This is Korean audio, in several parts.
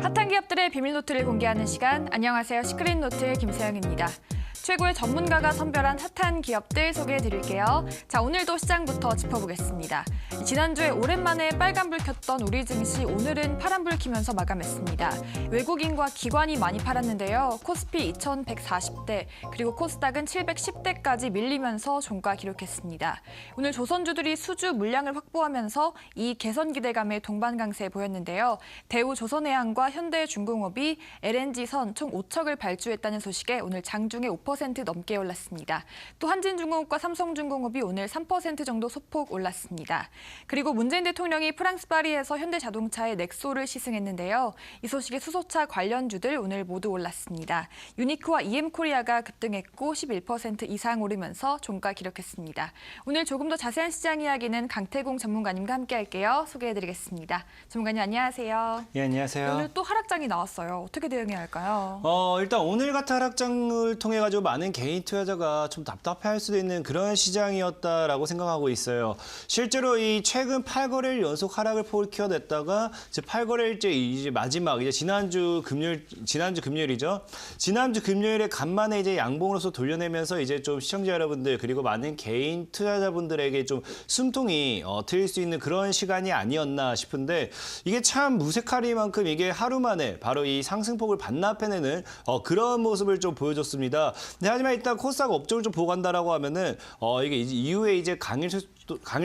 핫한 기업들의 비밀 노트를 공개하는 시간. 안녕하세요. 시크릿 노트의 김세영입니다. 최고의 전문가가 선별한 핫한 기업들 소개해드릴게요. 자, 오늘도 시장부터 짚어보겠습니다. 지난주에 오랜만에 빨간불 켰던 우리 증시 오늘은 파란불 켜면서 마감했습니다. 외국인과 기관이 많이 팔았는데요. 코스피 2140대 그리고 코스닥은 710대까지 밀리면서 종가 기록했습니다. 오늘 조선주들이 수주 물량을 확보하면서 이 개선 기대감에 동반 강세 보였는데요. 대우 조선해양과 현대중공업이 LNG선 총 5척을 발주했다는 소식에 오늘 장중에 5% 넘게 올랐습니다. 또 한진중공업과 삼성중공업이 오늘 3% 정도 소폭 올랐습니다. 그리고 문재인 대통령이 프랑스 파리에서 현대자동차의 넥소를 시승했는데요. 이 소식에 수소차 관련주들 오늘 모두 올랐습니다. 유니크와 EM코리아가 급등했고 11% 이상 오르면서 종가 기록했습니다. 오늘 조금 더 자세한 시장 이야기는 강태공 전문가님과 함께할게요. 소개해드리겠습니다. 전문가님 안녕하세요. 예, 안녕하세요. 오늘 또 하락장이 나왔어요. 어떻게 대응해야 할까요? 일단 오늘 같은 하락장을 통해 가지고 많은 개인 투자자가 좀 답답해할 수도 있는 그런 시장이었다라고 생각하고 있어요. 실제로 이 최근 8거래일 연속 하락을 키워냈다가 이제 8거래일째 이제 마지막 이제 지난주 금요일이죠. 지난주 금요일에 간만에 이제 양봉으로서 돌려내면서 이제 좀 시청자 여러분들 그리고 많은 개인 투자자분들에게 좀 숨통이 트일 수 있는 그런 시간이 아니었나 싶은데 이게 참 무색하리만큼 이게 하루 만에 바로 이 상승폭을 반납해내는 그런 모습을 좀 보여줬습니다. 네, 하지만 일단 코스닥 업종을 좀 보고 간다라고 하면은 이게 이후에 이제 강일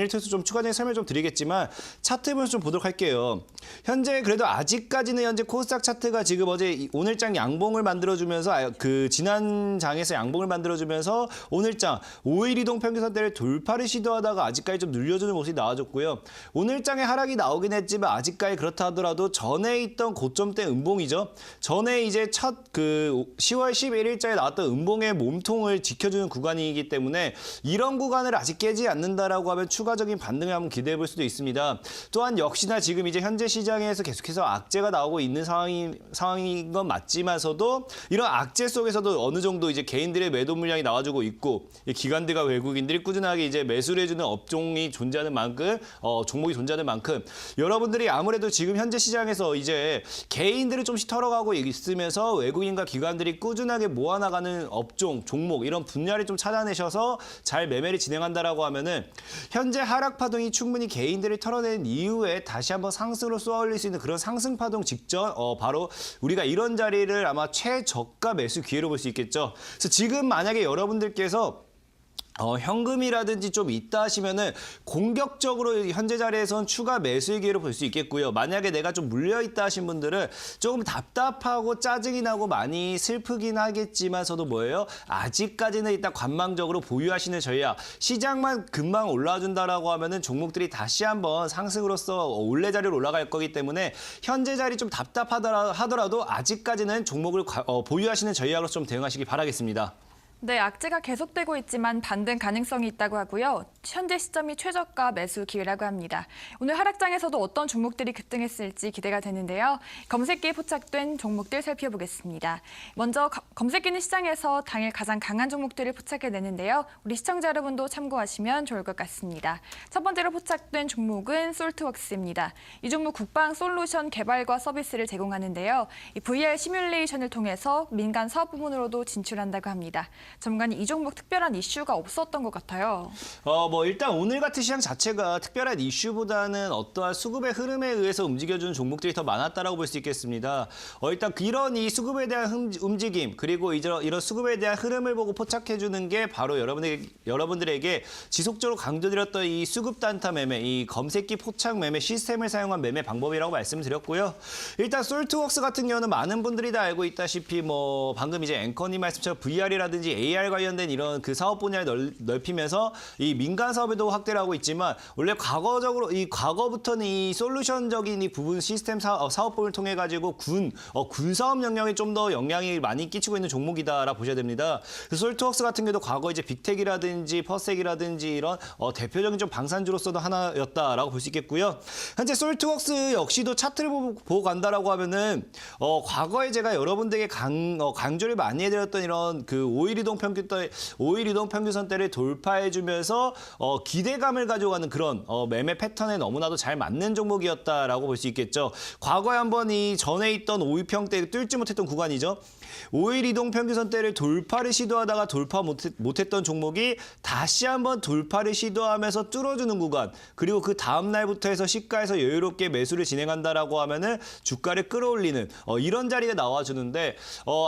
투수 좀 추가적인 설명을 좀 드리겠지만 차트 분석 좀 보도록 할게요. 현재 그래도 아직까지는 현재 코스닥 차트가 지금 어제 오늘장 양봉을 만들어주면서 그 지난 장에서 양봉을 만들어주면서 오늘장 5일 이동 평균선대를 돌파를 시도하다가 아직까지 좀 눌려주는 모습이 나와줬고요. 오늘장에 하락이 나오긴 했지만 아직까지 그렇다 하더라도 전에 있던 고점대 음봉이죠. 전에 이제 첫 그 10월 11일자에 나왔던 음봉의 몸통을 지켜주는 구간이기 때문에 이런 구간을 아직 깨지 않는다라고 하면 추가적인 반등을 한번 기대해 볼 수도 있습니다. 또한 역시나 지금 이제 현재 시장에서 계속해서 악재가 나오고 있는 상황인 건 맞지만서도 이런 악재 속에서도 어느 정도 이제 개인들의 매도 물량이 나와주고 있고 기관들과 외국인들이 꾸준하게 이제 매수를 해주는 업종이 존재하는 만큼 종목이 존재하는 만큼 여러분들이 아무래도 지금 현재 시장에서 이제 개인들을 좀씩 털어가고 있으면서 외국인과 기관들이 꾸준하게 모아나가는 업종, 종목 이런 분야를 좀 찾아내셔서 잘 매매를 진행한다라고 하면은 현재 하락 파동이 충분히 개인들을 털어낸 이후에 다시 한번 상승으로 쏘아올릴 수 있는 그런 상승 파동 직전 바로 우리가 이런 자리를 아마 최저가 매수 기회로 볼 수 있겠죠. 그래서 지금 만약에 여러분들께서 현금이라든지 좀 있다 하시면은 공격적으로 현재 자리에선 추가 매수의 기회로 볼 수 있겠고요. 만약에 내가 좀 물려있다 하신 분들은 조금 답답하고 짜증이 나고 많이 슬프긴 하겠지만서도 뭐예요? 아직까지는 일단 관망적으로 보유하시는 전략. 시장만 금방 올라준다라고 하면은 종목들이 다시 한번 상승으로서 원래 자리로 올라갈 거기 때문에 현재 자리 좀 답답하더라도 아직까지는 종목을 보유하시는 전략으로 좀 대응하시기 바라겠습니다. 네, 악재가 계속되고 있지만 반등 가능성이 있다고 하고요. 현재 시점이 최저가 매수 기회라고 합니다. 오늘 하락장에서도 어떤 종목들이 급등했을지 기대가 되는데요. 검색기에 포착된 종목들 살펴보겠습니다. 먼저 검색기는 시장에서 당일 가장 강한 종목들을 포착해내는데요. 우리 시청자 여러분도 참고하시면 좋을 것 같습니다. 첫 번째로 포착된 종목은 솔트웍스입니다. 이 종목 국방 솔루션 개발과 서비스를 제공하는데요. 이 VR 시뮬레이션을 통해서 민간 사업 부문으로도 진출한다고 합니다. 전문가님, 이 종목 특별한 이슈가 없었던 것 같아요. 일단 오늘 같은 시장 자체가 특별한 이슈보다는 어떠한 수급의 흐름에 의해서 움직여주는 종목들이 더 많았다라고 볼 수 있겠습니다. 일단 이런 이 수급에 대한 움직임 그리고 이런 수급에 대한 흐름을 보고 포착해주는 게 바로 여러분들에게 지속적으로 강조드렸던 이 수급 단타 매매, 이 검색기 포착 매매 시스템을 사용한 매매 방법이라고 말씀드렸고요. 일단 솔트웍스 같은 경우는 많은 분들이 다 알고 있다시피 방금 이제 앵커님 말씀처럼 VR이라든지 AR 관련된 이런 그 사업 분야를 넓히면서 이 민간 사업에도 확대를 하고 있지만 원래 과거부터는 이 솔루션적인 이 부분 시스템 사업부를 통해 가지고 군 사업 영역에 좀 더 영향이 많이 끼치고 있는 종목이다라고 보셔야 됩니다. 솔트웍스 같은 경우도 과거 이제 빅텍이라든지 퍼섹이라든지 이런 대표적인 좀 방산주로서도 하나였다라고 볼 수 있겠고요. 현재 솔트웍스 역시도 차트를 보고 간다라고 하면은 과거에 제가 여러분들에게 강조를 많이 해드렸던 이런 그 5일 5일 이동 평균선대를 돌파해주면서 기대감을 가져가는 그런 매매 패턴에 너무나도 잘 맞는 종목이었다라고 볼 수 있겠죠. 과거에 한번 이 전에 있던 5위평대 뚫지 못했던 구간이죠. 5일 이동 평균선대를 돌파를 시도하다가 돌파 못했던 종목이 다시 한번 돌파를 시도하면서 뚫어주는 구간, 그리고 그 다음 날부터 해서 시가에서 여유롭게 매수를 진행한다라고 하면은 주가를 끌어올리는 이런 자리가 나와주는데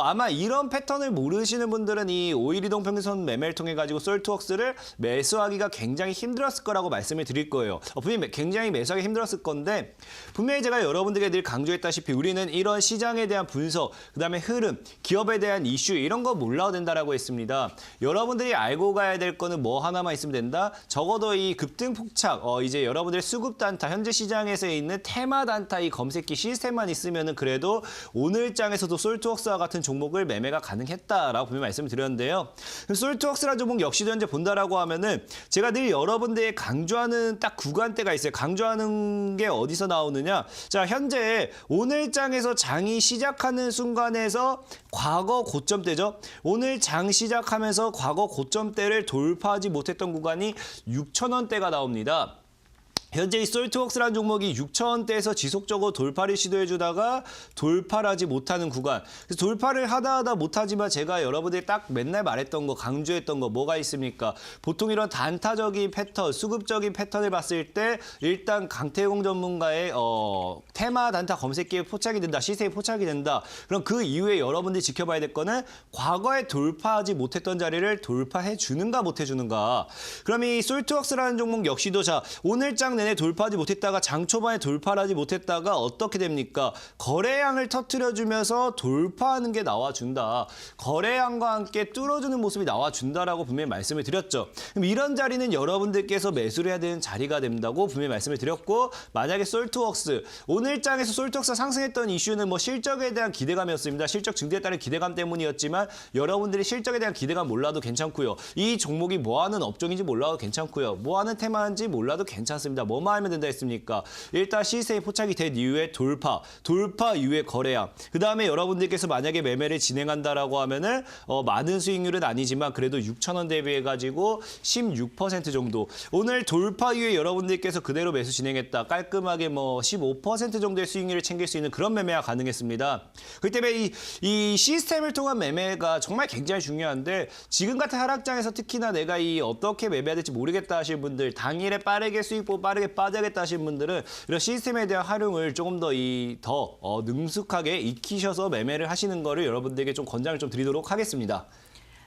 아마 이런 패턴을 모르시는 분들은 이 5일 이동 평균선 매매를 통해 가지고 솔트웍스를 매수하기가 굉장히 힘들었을 거라고 말씀을 드릴 거예요. 분명히 굉장히 매수하기 힘들었을 건데 분명히 제가 여러분들에게 늘 강조했다시피 우리는 이런 시장에 대한 분석, 그다음에 흐름, 기업에 대한 이슈 이런 거 몰라도 된다라고 했습니다. 여러분들이 알고 가야 될 거는 뭐 하나만 있으면 된다. 적어도 이 급등 폭착, 이제 여러분들의 수급 단타, 현재 시장에서 있는 테마 단타 이 검색기 시스템만 있으면은 그래도 오늘 장에서도 솔트웍스와 같은 종목을 매매가 가능했다라고 분명히 말씀을 드렸는데요. 솔트웍스라는 종목 역시도 현재 본다라고 하면은 제가 늘 여러분들에게 강조하는 딱 구간대가 있어요. 강조하는 게 어디서 나오느냐? 자, 현재 오늘 장에서 장이 시작하는 순간에서 과거 고점대죠. 오늘 장 시작하면서 과거 고점대를 돌파하지 못했던 구간이 6,000원대가 나옵니다. 현재 이 솔트웍스라는 종목이 6,000원대에서 지속적으로 돌파를 시도해주다가 돌파를 하지 못하는 구간. 그래서 돌파를 하다 못하지만 제가 여러분들이 딱 맨날 말했던 거, 강조했던 거 뭐가 있습니까? 보통 이런 단타적인 패턴, 수급적인 패턴을 봤을 때 일단 강태공 전문가의 테마 단타 검색기에 포착이 된다, 시세에 포착이 된다. 그럼 그 이후에 여러분들이 지켜봐야 될 거는 과거에 돌파하지 못했던 자리를 돌파해 주는가 못 해주는가. 그럼 이 솔트웍스라는 종목 역시도 자 오늘 장 내내 돌파하지 못했다가 장 초반에 돌파를 하지 못했다가 어떻게 됩니까? 거래량을 터트려주면서 돌파하는 게 나와준다. 거래량과 함께 뚫어주는 모습이 나와준다라고 분명히 말씀을 드렸죠. 그럼 이런 자리는 여러분들께서 매수를 해야 되는 자리가 된다고 분명히 말씀을 드렸고, 만약에 솔트웍스 오늘 장에서 솔트웍스가 상승했던 이슈는 뭐 실적에 대한 기대감이었습니다. 실적 증대에 따른 기대감 때문이었지만 여러분들이 실적에 대한 기대감 몰라도 괜찮고요. 이 종목이 뭐하는 업종인지 몰라도 괜찮고요. 뭐하는 테마인지 몰라도 괜찮습니다. 뭐만 하면 된다 했습니까? 일단 시세에 포착이 된 이후에 돌파 이후에 거래량. 그 다음에 여러분들께서 만약에 매매를 진행한다라고 하면은 많은 수익률은 아니지만 그래도 6,000원 대비해 가지고 16% 정도. 오늘 돌파 이후에 여러분들께서 그대로 매수 진행했다. 깔끔하게 뭐 15% 정도의 수익률을 챙길 수 있는 그런 매매가 가능했습니다. 그렇기 때문에 이 시스템을 통한 매매가 정말 굉장히 중요한데 지금 같은 하락장에서 특히나 내가 이 어떻게 매매해야 될지 모르겠다 하시는 분들, 당일에 빠르게 수익 보고 빠르게 빠져야겠다 하시는 분들은 이런 시스템에 대한 활용을 조금 더 능숙하게 익히셔서 매매를 하시는 거를 여러분들에게 좀 권장을 좀 드리도록 하겠습니다.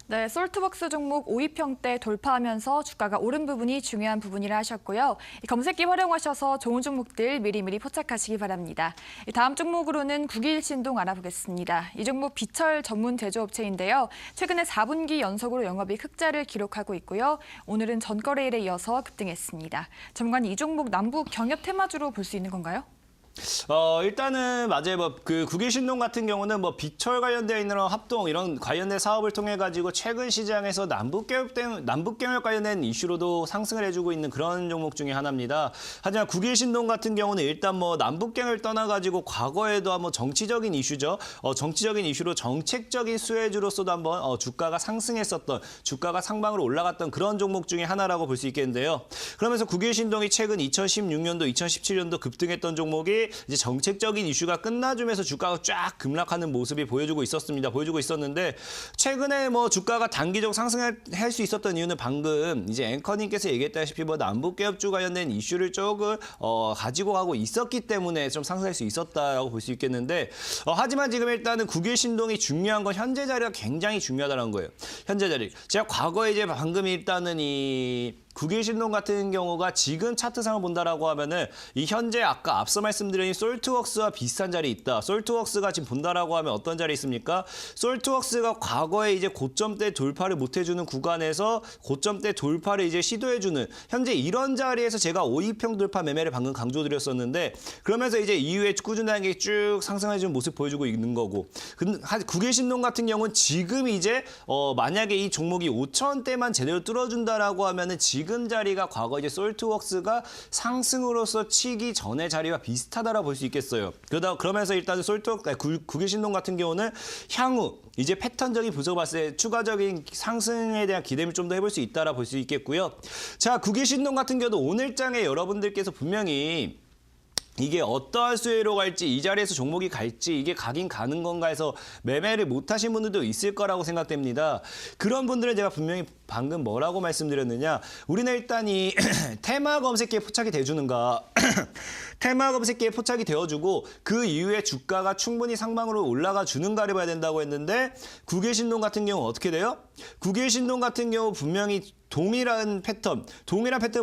네, 솔트웍스 종목 5위평대 돌파하면서 주가가 오른 부분이 중요한 부분이라 하셨고요. 검색기 활용하셔서 좋은 종목들 미리미리 포착하시기 바랍니다. 다음 종목으로는 국일신동 알아보겠습니다. 이 종목 비철 전문 제조업체인데요. 최근에 4분기 연속으로 영업이익 흑자를 기록하고 있고요. 오늘은 전거래일에 이어서 급등했습니다. 전문가님, 이 종목 남북 경협 테마주로 볼 수 있는 건가요? 일단은 맞아요. 그 국일신동 같은 경우는 비철 관련되어 있는 합동 이런 관련된 사업을 통해 가지고 최근 시장에서 남북경협 관련된 이슈로도 상승을 해주고 있는 그런 종목 중에 하나입니다. 하지만 국일신동 같은 경우는 일단 남북경협을 떠나 가지고 과거에도 한번 정치적인 이슈죠. 정치적인 이슈로 정책적인 수혜주로서도 한번 주가가 상승했었던, 주가가 상방으로 올라갔던 그런 종목 중에 하나라고 볼 수 있겠는데요. 그러면서 국일신동이 최근 2016년도, 2017년도 급등했던 종목이 이제 정책적인 이슈가 끝나주면서 주가가 쫙 급락하는 모습이 보여주고 있었는데 최근에 주가가 단기적 상승할 수 있었던 이유는 방금 이제 앵커님께서 얘기했다시피 남북개혁주 관련된 이슈를 조금 가지고 가고 있었기 때문에 좀 상승할 수 있었다라고 볼 수 있겠는데 하지만 지금 일단은 국일신동이 중요한 건 현재 자리가 굉장히 중요하다는 거예요. 현재 자리. 제가 과거에 이제 방금 일단은 이 국일신동 같은 경우가 지금 차트상을 본다라고 하면은 이 현재 아까 앞서 말씀드린 솔트웍스와 비슷한 자리에 있다. 솔트웍스가 지금 본다라고 하면 어떤 자리에 있습니까? 솔트웍스가 과거에 이제 고점대 돌파를 못 해주는 구간에서 고점대 돌파를 이제 시도해주는 현재 이런 자리에서 제가 5위평 돌파 매매를 방금 강조드렸었는데 그러면서 이제 이후에 꾸준하게 쭉 상승해주는 모습 보여주고 있는 거고 국일신동 같은 경우는 지금 이제 만약에 이 종목이 5,000원대만 제대로 뚫어준다라고 하면은 지금 지금 자리가 과거 이제 솔트웍스가 상승으로서 치기 전의 자리와 비슷하다라 볼 수 있겠어요. 그러면서 일단 솔트웍스 국유신동 같은 경우는 향후 이제 패턴적인 분석을 봤을 때 추가적인 상승에 대한 기대를 좀 더 해볼 수 있다라 볼 수 있겠고요. 자, 국유신동 같은 경우도 오늘장에 여러분들께서 분명히 이게 어떠한 수혜로 갈지, 이 자리에서 종목이 갈지, 이게 가긴 가는 건가 해서 매매를 못 하신 분들도 있을 거라고 생각됩니다. 그런 분들은 제가 분명히 방금 뭐라고 말씀드렸느냐. 우리는 일단 이 테마 검색기에 포착이 돼주는가. 테마 검색기에 포착이 되어주고 그 이후에 주가가 충분히 상방으로 올라가 주는가를 봐야 된다고 했는데 국유신동 같은 경우 어떻게 돼요? 국유신동 같은 경우 분명히 동일한 패턴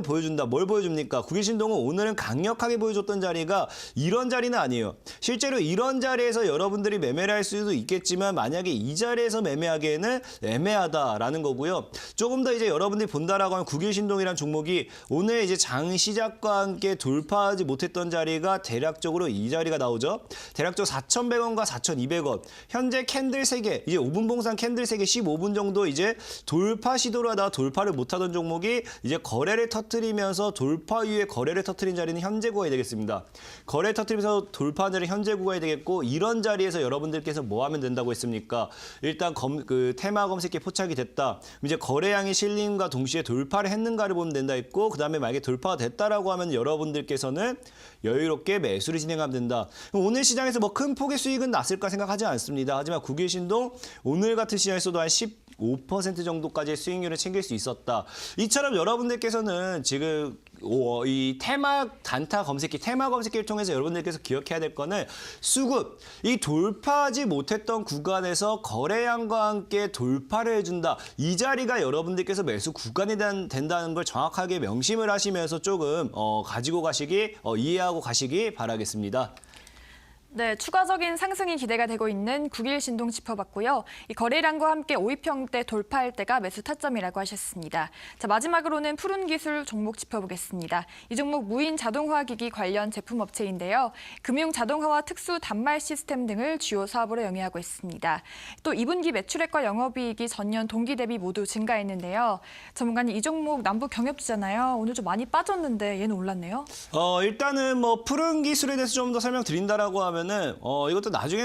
보여준다. 뭘 보여줍니까? 국유신동은 오늘은 강력하게 보여줬던 자리가 이런 자리는 아니에요. 실제로 이런 자리에서 여러분들이 매매를 할 수도 있겠지만 만약에 이 자리에서 매매하기에는 애매하다라는 거고요. 조금 더 이제 여러분들이 본다라고 하면 국유신동이란 종목이 오늘 이제 장 시작과 함께 돌파하지 못했던 자리가 대략적으로 이 자리가 나오죠. 대략적으로 4,100원과 4,200원. 현재 캔들 3개, 이제 5분 봉상 캔들 3개 15분 정도 이제 돌파 시도를 하다가 돌파를 못하던 종목이 이제 거래를 터뜨리면서 돌파 이후에 거래를 터뜨린 자리는 현재 구간이 되겠습니다. 거래를 터뜨리면서 돌파한 자리는 현재 구간이 되겠고 이런 자리에서 여러분들께서 뭐 하면 된다고 했습니까? 일단 테마 검색기에 포착이 됐다. 이제 거래량이 실림과 동시에 돌파를 했는가를 보면 된다 했고 그다음에 만약에 돌파가 됐다라고 하면 여러분들께서는 여유롭게 매수를 진행하면 된다. 오늘 시장에서 뭐 큰 폭의 수익은 났을까 생각하지 않습니다. 하지만 국유신동 오늘 같은 시장에서도 한 15% 정도까지의 수익률을 챙길 수 있었다. 이처럼 여러분들께서는 지금 이 테마 단타 검색기, 테마 검색기를 통해서 여러분들께서 기억해야 될 거는 수급, 이 돌파하지 못했던 구간에서 거래량과 함께 돌파를 해준다. 이 자리가 여러분들께서 매수 구간이 된다는 걸 정확하게 명심을 하시면서 조금 가지고 가시기, 이해하고 가시기 바라겠습니다. 네, 추가적인 상승이 기대가 되고 있는 국유신동 짚어봤고요. 이 거래량과 함께 5위평대 돌파할 때가 매수 타점이라고 하셨습니다. 자, 마지막으로는 푸른기술 종목 짚어보겠습니다. 이 종목 무인 자동화기기 관련 제품 업체인데요. 금융 자동화와 특수 단말 시스템 등을 주요 사업으로 영위하고 있습니다. 또 2분기 매출액과 영업이익이 전년 동기 대비 모두 증가했는데요. 전문가님, 이 종목 남북 경협주잖아요. 오늘 좀 많이 빠졌는데 얘는 올랐네요. 일단은 뭐 푸른기술에 대해서 좀 더 설명드린다라고 하면 이것도 나중에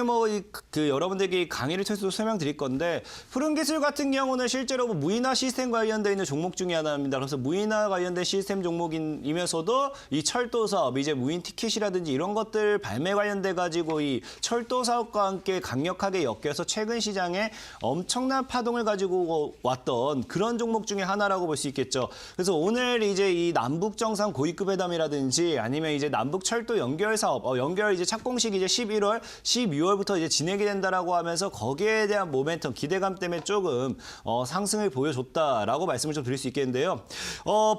여러분들에게 강의를 통해서 설명드릴 건데 푸른기술 같은 경우는 실제로 무인화 시스템 관련돼 있는 종목 중에 하나입니다. 그래서 무인화 관련된 시스템 종목이면서도 이 철도 사업, 이제 무인 티켓이라든지 이런 것들 발매 관련돼 가지고 이 철도 사업과 함께 강력하게 엮여서 최근 시장에 엄청난 파동을 가지고 왔던 그런 종목 중에 하나라고 볼 수 있겠죠. 그래서 오늘 이제 이 남북 정상 고위급 회담이라든지 아니면 이제 남북 철도 연결 사업, 연결 이제 착공식 이제 11월, 12월부터 이제 진행이 된다라고 하면서 거기에 대한 모멘텀, 기대감 때문에 조금 상승을 보여줬다라고 말씀을 좀 드릴 수 있겠는데요.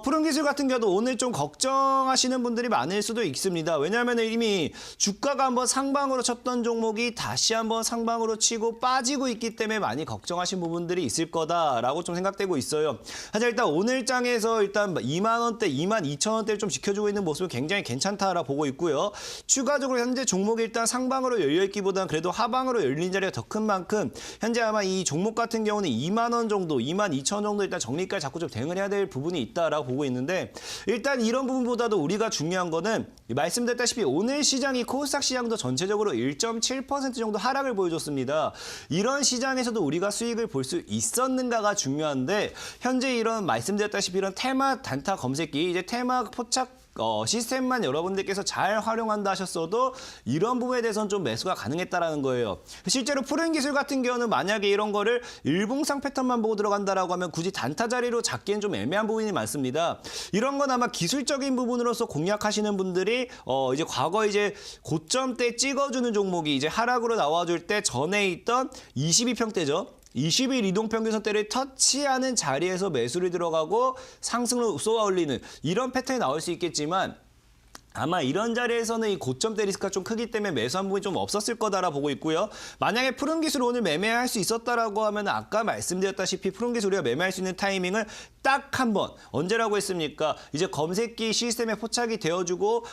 푸른기술 같은 경우도 오늘 좀 걱정하시는 분들이 많을 수도 있습니다. 왜냐하면 이미 주가가 한번 상방으로 쳤던 종목이 다시 한번 상방으로 치고 빠지고 있기 때문에 많이 걱정하신 부분들이 있을 거다라고 좀 생각되고 있어요. 하지만 일단 오늘 장에서 일단 2만 원대, 2만 2천 원대를 좀 지켜주고 있는 모습은 굉장히 괜찮다라 보고 있고요. 추가적으로 현재 종목이 일단 상방으로 열려있기보다는 그래도 하방으로 열린 자리가 더 큰 만큼 현재 아마 이 종목 같은 경우는 2만 원 정도, 2만 2천 원 정도 일단 정리까지 자꾸 좀 대응을 해야 될 부분이 있다라고 보고 있는데 일단 이런 부분보다도 우리가 중요한 거는 말씀드렸다시피 오늘 시장이 코스닥 시장도 전체적으로 1.7% 정도 하락을 보여줬습니다. 이런 시장에서도 우리가 수익을 볼 수 있었는가가 중요한데 현재 이런 말씀드렸다시피 이런 테마 단타 검색기, 이제 테마 포착 시스템만 여러분들께서 잘 활용한다 하셨어도 이런 부분에 대해서는 좀 매수가 가능했다라는 거예요. 실제로 푸른기술 같은 경우는 만약에 이런 거를 일봉상 패턴만 보고 들어간다라고 하면 굳이 단타 자리로 잡기엔 좀 애매한 부분이 많습니다. 이런 건 아마 기술적인 부분으로서 공략하시는 분들이 이제 과거 이제 고점 때 찍어주는 종목이 이제 하락으로 나와줄 때 전에 있던 22평대죠. 20일 이동평균선대를 터치하는 자리에서 매수를 들어가고 상승으로 쏘아 올리는 이런 패턴이 나올 수 있겠지만 아마 이런 자리에서는 이 고점대 리스크가 좀 크기 때문에 매수한 부분이 좀 없었을 거다라 보고 있고요. 만약에 푸른기술 오늘 매매할 수 있었다라고 하면 아까 말씀드렸다시피 푸른기술 우리가 매매할 수 있는 타이밍을 딱 한 번 언제라고 했습니까? 이제 검색기 시스템에 포착이 되어주고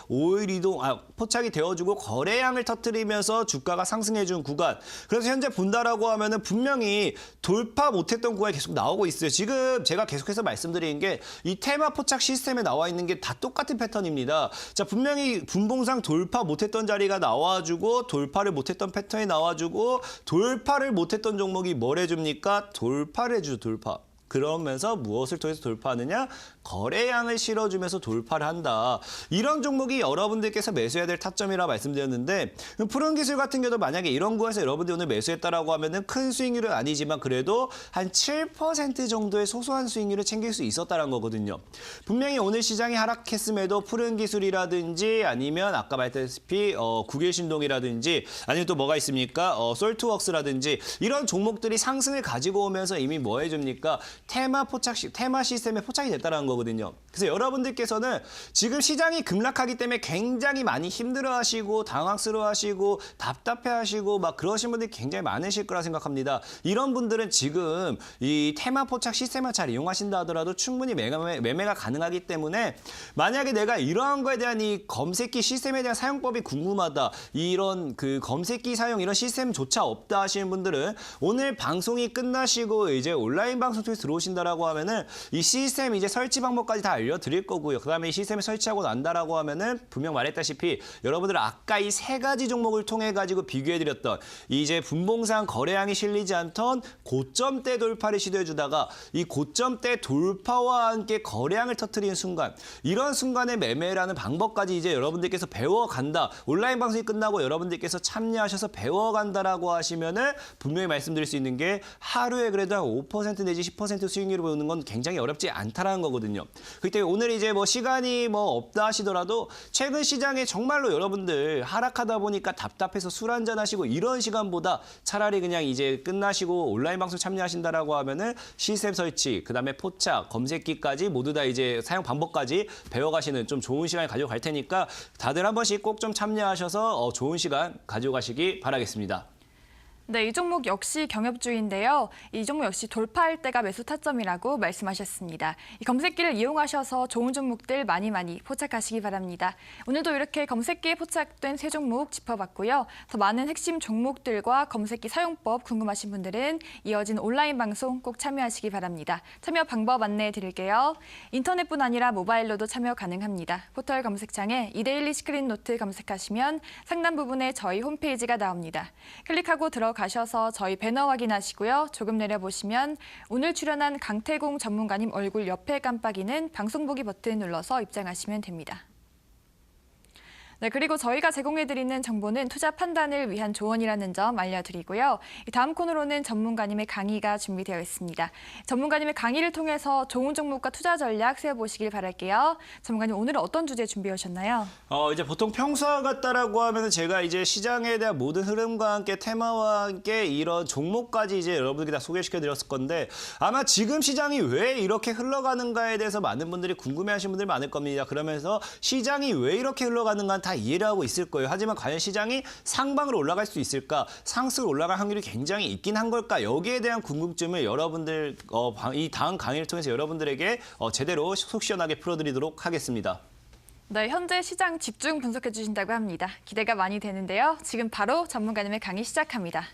포착이 되어주고 거래량을 터뜨리면서 주가가 상승해준 구간. 그래서 현재 본다라고 하면은 분명히 돌파 못했던 구간이 계속 나오고 있어요. 지금 제가 계속해서 말씀드리는 게 이 테마 포착 시스템에 나와 있는 게 다 똑같은 패턴입니다. 자, 분명히 분봉상 돌파 못했던 자리가 나와주고 돌파를 못했던 패턴이 나와주고 돌파를 못했던 종목이 뭘 해줍니까? 돌파를 해주죠. 돌파. 그러면서 무엇을 통해서 돌파하느냐? 거래량을 실어주면서 돌파를 한다. 이런 종목이 여러분들께서 매수해야 될 타점이라 말씀드렸는데 푸른 기술 같은 경우도 만약에 이런 구에서 여러분들이 오늘 매수했다라고 하면은 큰 수익률은 아니지만 그래도 한 7% 정도의 소소한 수익률을 챙길 수 있었다는 거거든요. 분명히 오늘 시장이 하락했음에도 푸른 기술이라든지 아니면 아까 말했다시피 국일신동이라든지 아니면 또 뭐가 있습니까? 솔트웍스라든지 이런 종목들이 상승을 가지고 오면서 이미 뭐 해줍니까? 테마 시스템에 포착이 됐다는 거거든요. 그래서 여러분들께서는 지금 시장이 급락하기 때문에 굉장히 많이 힘들어하시고 당황스러워하시고 답답해하시고 막 그러신 분들이 굉장히 많으실 거라 생각합니다. 이런 분들은 지금 이 테마 포착 시스템을 잘 이용하신다 하더라도 충분히 매매가 가능하기 때문에 만약에 내가 이러한 거에 대한 이 검색기 시스템에 대한 사용법이 궁금하다. 이런 그 검색기 사용 이런 시스템조차 없다 하시는 분들은 오늘 방송이 끝나시고 이제 온라인 방송 통해서 들어오신다라고 하면은 이 시스템 이제 설치 방법까지 다 알려드릴 거고요. 그다음에 이 시스템을 설치하고 난다라고 하면은 분명 말했다시피 여러분들 아까 이 세 가지 종목을 통해 가지고 비교해드렸던 이제 분봉상 거래량이 실리지 않던 고점대 돌파를 시도해주다가 이 고점대 돌파와 함께 거래량을 터뜨리는 순간 이런 순간에 매매라는 방법까지 이제 여러분들께서 배워간다. 온라인 방송이 끝나고 여러분들께서 참여하셔서 배워간다라고 하시면은 분명히 말씀드릴 수 있는 게 하루에 그래도 한 5% 내지 10% 수익률을 보는 건 굉장히 어렵지 않다라는 거거든요. 그렇기 때문에 오늘 이제 뭐 시간이 뭐 없다 하시더라도 최근 시장에 정말로 여러분들 하락하다 보니까 답답해서 술 한잔 하시고 이런 시간보다 차라리 그냥 이제 끝나시고 온라인 방송 참여하신다라고 하면은 시스템 설치, 그다음에 포착, 검색기까지 모두 다 이제 사용 방법까지 배워가시는 좀 좋은 시간을 가져갈 테니까 다들 한 번씩 꼭 좀 참여하셔서 좋은 시간 가져가시기 바라겠습니다. 네, 이 종목 역시 경협주인데요. 이 종목 역시 돌파할 때가 매수 타점이라고 말씀하셨습니다. 이 검색기를 이용하셔서 좋은 종목들 많이 포착하시기 바랍니다. 오늘도 이렇게 검색기에 포착된 세 종목 짚어봤고요. 더 많은 핵심 종목들과 검색기 사용법 궁금하신 분들은 이어진 온라인 방송 꼭 참여하시기 바랍니다. 참여 방법 안내해 드릴게요. 인터넷뿐 아니라 모바일로도 참여 가능합니다. 포털 검색창에 이데일리 시크릿 노트 검색하시면 상단 부분에 저희 홈페이지가 나옵니다. 클릭하고 들어가셔서 저희 배너 확인하시고요. 조금 내려보시면 오늘 출연한 강태공 전문가님 얼굴 옆에 깜빡이는 방송 보기 버튼 눌러서 입장하시면 됩니다. 네, 그리고 저희가 제공해드리는 정보는 투자 판단을 위한 조언이라는 점 알려드리고요. 다음 코너로는 전문가님의 강의가 준비되어 있습니다. 전문가님의 강의를 통해서 좋은 종목과 투자 전략 세워보시길 바랄게요. 전문가님, 오늘은 어떤 주제 준비해 오셨나요? 이제 보통 평소와 같다라고 하면은 제가 이제 시장에 대한 모든 흐름과 함께 테마와 함께 이런 종목까지 이제 여러분들께 다 소개시켜 드렸을 건데 아마 지금 시장이 왜 이렇게 흘러가는가에 대해서 많은 분들이 궁금해하시는 분들이 많을 겁니다. 그러면서 시장이 왜 이렇게 흘러가는가 다 이해를 하고 있을 거예요. 하지만 과연 시장이 상방으로 올라갈 수 있을까? 상승으로 올라갈 확률이 굉장히 있긴 한 걸까? 여기에 대한 궁금증을 여러분들 이 다음 강의를 통해서 여러분들에게 제대로 속 시원하게 풀어드리도록 하겠습니다. 네, 현재 시장 집중 분석해 주신다고 합니다. 기대가 많이 되는데요. 지금 바로 전문가님의 강의 시작합니다.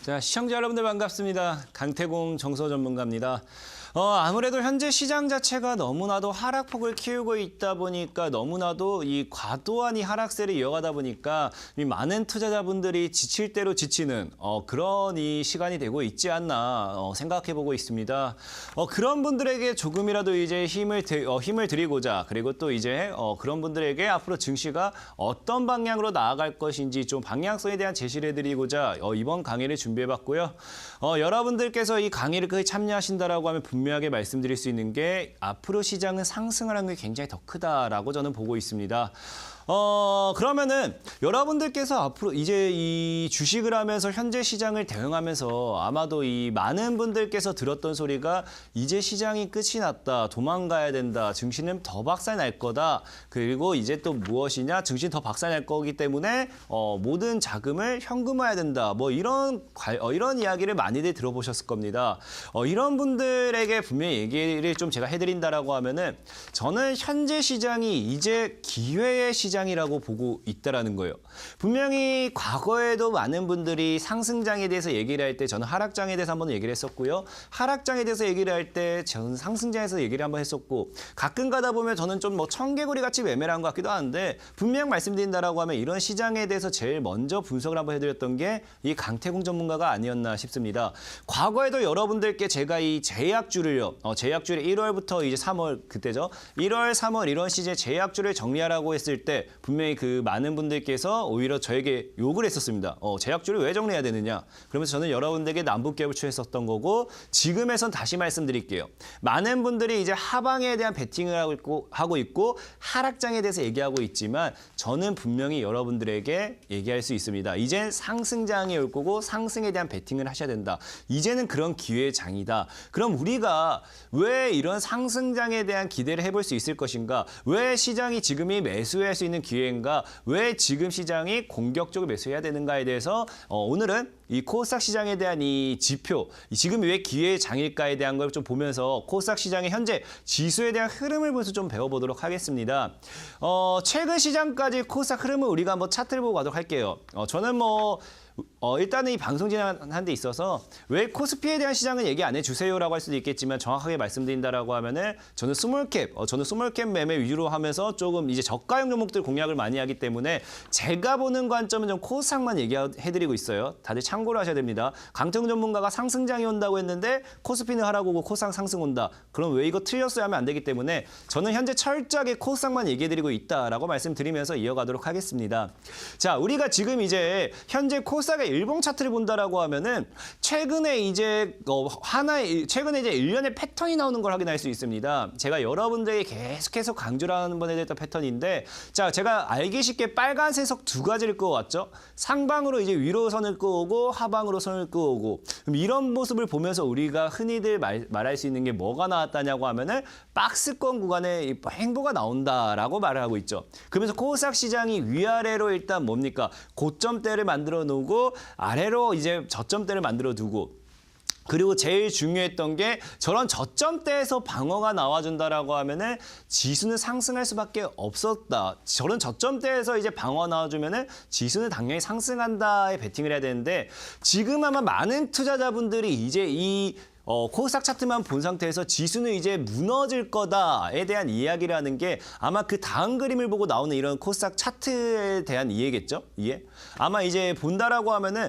자, 시청자 여러분들 반갑습니다. 강태공 정서 전문가입니다. 아무래도 현재 시장 자체가 너무나도 하락폭을 키우고 있다 보니까 너무나도 이 과도한 이 하락세를 이어가다 보니까 이 많은 투자자분들이 지칠 대로 지치는 그런 이 시간이 되고 있지 않나 생각해 보고 있습니다. 그런 분들에게 조금이라도 이제 힘을 드리고자 그리고 또 이제 그런 분들에게 앞으로 증시가 어떤 방향으로 나아갈 것인지 좀 방향성에 대한 제시를 해드리고자 이번 강의를 준비해봤고요. 여러분들께서 이 강의를 거의 참여하신다라고 하면 분명하게 말씀드릴 수 있는 게 앞으로 시장은 상승을 하는 게 굉장히 더 크다라고 저는 보고 있습니다. 그러면은 여러분들께서 앞으로 이제 이 주식을 하면서 현재 시장을 대응하면서 아마도 이 많은 분들께서 들었던 소리가 이제 시장이 끝이 났다, 도망가야 된다, 증시는 더 박살 날 거다, 그리고 이제 또 무엇이냐, 증시는 더 박살 날 거기 때문에 모든 자금을 현금화해야 된다, 뭐 이런 이야기를 많이들 들어보셨을 겁니다. 이런 분들에게 분명히 얘기를 좀 제가 해드린다라고 하면은 저는 현재 시장이 이제 기회의 시장이라고 보고 있다라는 거예요. 분명히 과거에도 많은 분들이 상승장에 대해서 얘기를 할 때 저는 하락장에 대해서 한번 얘기를 했었고요. 하락장에 대해서 얘기를 할 때 저는 상승장에서 얘기를 한번 했었고 가끔 가다 보면 저는 좀 뭐 청개구리 같이 매매한 것 같기도 하는데 분명 말씀드린다라고 하면 이런 시장에 대해서 제일 먼저 분석을 한번 해드렸던 게 이 강태공 전문가가 아니었나 싶습니다. 과거에도 여러분들께 제가 이 제약주를요. 제약주를 1월부터 이제 3월 그때죠. 1월, 3월 이런 시즌에 제약주를 정리하라고 했을 때 분명히 그 많은 분들께서 오히려 저에게 욕을 했었습니다. 제약주를 왜 정리해야 되느냐. 그러면서 저는 여러분들에게 남북갭을 취했었던 거고 지금에선 다시 말씀드릴게요. 많은 분들이 이제 하방에 대한 베팅을 하고 있고 하락장에 대해서 얘기하고 있지만 저는 분명히 여러분들에게 얘기할 수 있습니다. 이젠 상승장이 올 거고 상승에 대한 베팅을 하셔야 된다. 이제는 그런 기회의 장이다. 그럼 우리가 왜 이런 상승장에 대한 기대를 해볼 수 있을 것인가? 왜 시장이 지금이 매수할 수 있는 기회인가? 왜 지금 시장이 공격적으로 매수해야 되는가에 대해서 오늘은 이 코스닥 시장에 대한 이 지표, 지금 왜 기회의 장일까에 대한 걸 좀 보면서 코스닥 시장의 현재 지수에 대한 흐름을 보면서 좀 배워보도록 하겠습니다. 최근 시장까지 코스닥 흐름을 우리가 한번 차트를 보고 가도록 할게요. 저는 일단은 이 방송 진행하는 데 있어서 왜 코스피에 대한 시장은 얘기 안 해주세요라고 할 수도 있겠지만 정확하게 말씀드린다라고 하면은 저는 스몰캡 매매 위주로 하면서 조금 이제 저가형 종목들 공략을 많이 하기 때문에 제가 보는 관점은 좀 코스닥만 얘기해드리고 있어요. 다들 참고를 하셔야 됩니다. 강태공 전문가가 상승장이 온다고 했는데 코스피는 하락고 오고 코스닥 상승 온다. 그럼 왜 이거 틀렸어요 하면 안 되기 때문에 저는 현재 철저하게 코스닥만 얘기해드리고 있다라고 말씀드리면서 이어가도록 하겠습니다. 자, 우리가 지금 이제 현재 코스닥의 일봉 차트를 본다라고 하면은 최근에 이제 최근에 이제 일련의 패턴이 나오는 걸 확인할 수 있습니다. 제가 여러분들에게 계속해서 강조를 하는 번에 대했던 패턴인데, 자, 제가 알기 쉽게 빨간색 석 두 가지를 그어왔죠. 상방으로 이제 위로 선을 그어오고 하방으로 선을 그어오고. 그럼 이런 모습을 보면서 우리가 흔히들 말할 수 있는 게 뭐가 나왔다냐고 하면은 박스권 구간에 행보가 나온다라고 말을 하고 있죠. 그러면서 코스닥 시장이 위아래로 일단 뭡니까? 고점대를 만들어 놓고 아래로 이제 저점대를 만들어 두고 그리고 제일 중요했던 게 저런 저점대에서 방어가 나와준다라고 하면은 지수는 상승할 수밖에 없었다. 저런 저점대에서 이제 방어가 나와주면은 지수는 당연히 상승한다에 베팅을 해야 되는데 지금 아마 많은 투자자분들이 이제 이 코스닥 차트만 본 상태에서 지수는 이제 무너질 거다에 대한 이야기를 하는 게 아마 그 다음 그림을 보고 나오는 이런 코스닥 차트에 대한 이해겠죠? 이해? 아마 이제 본다라고 하면은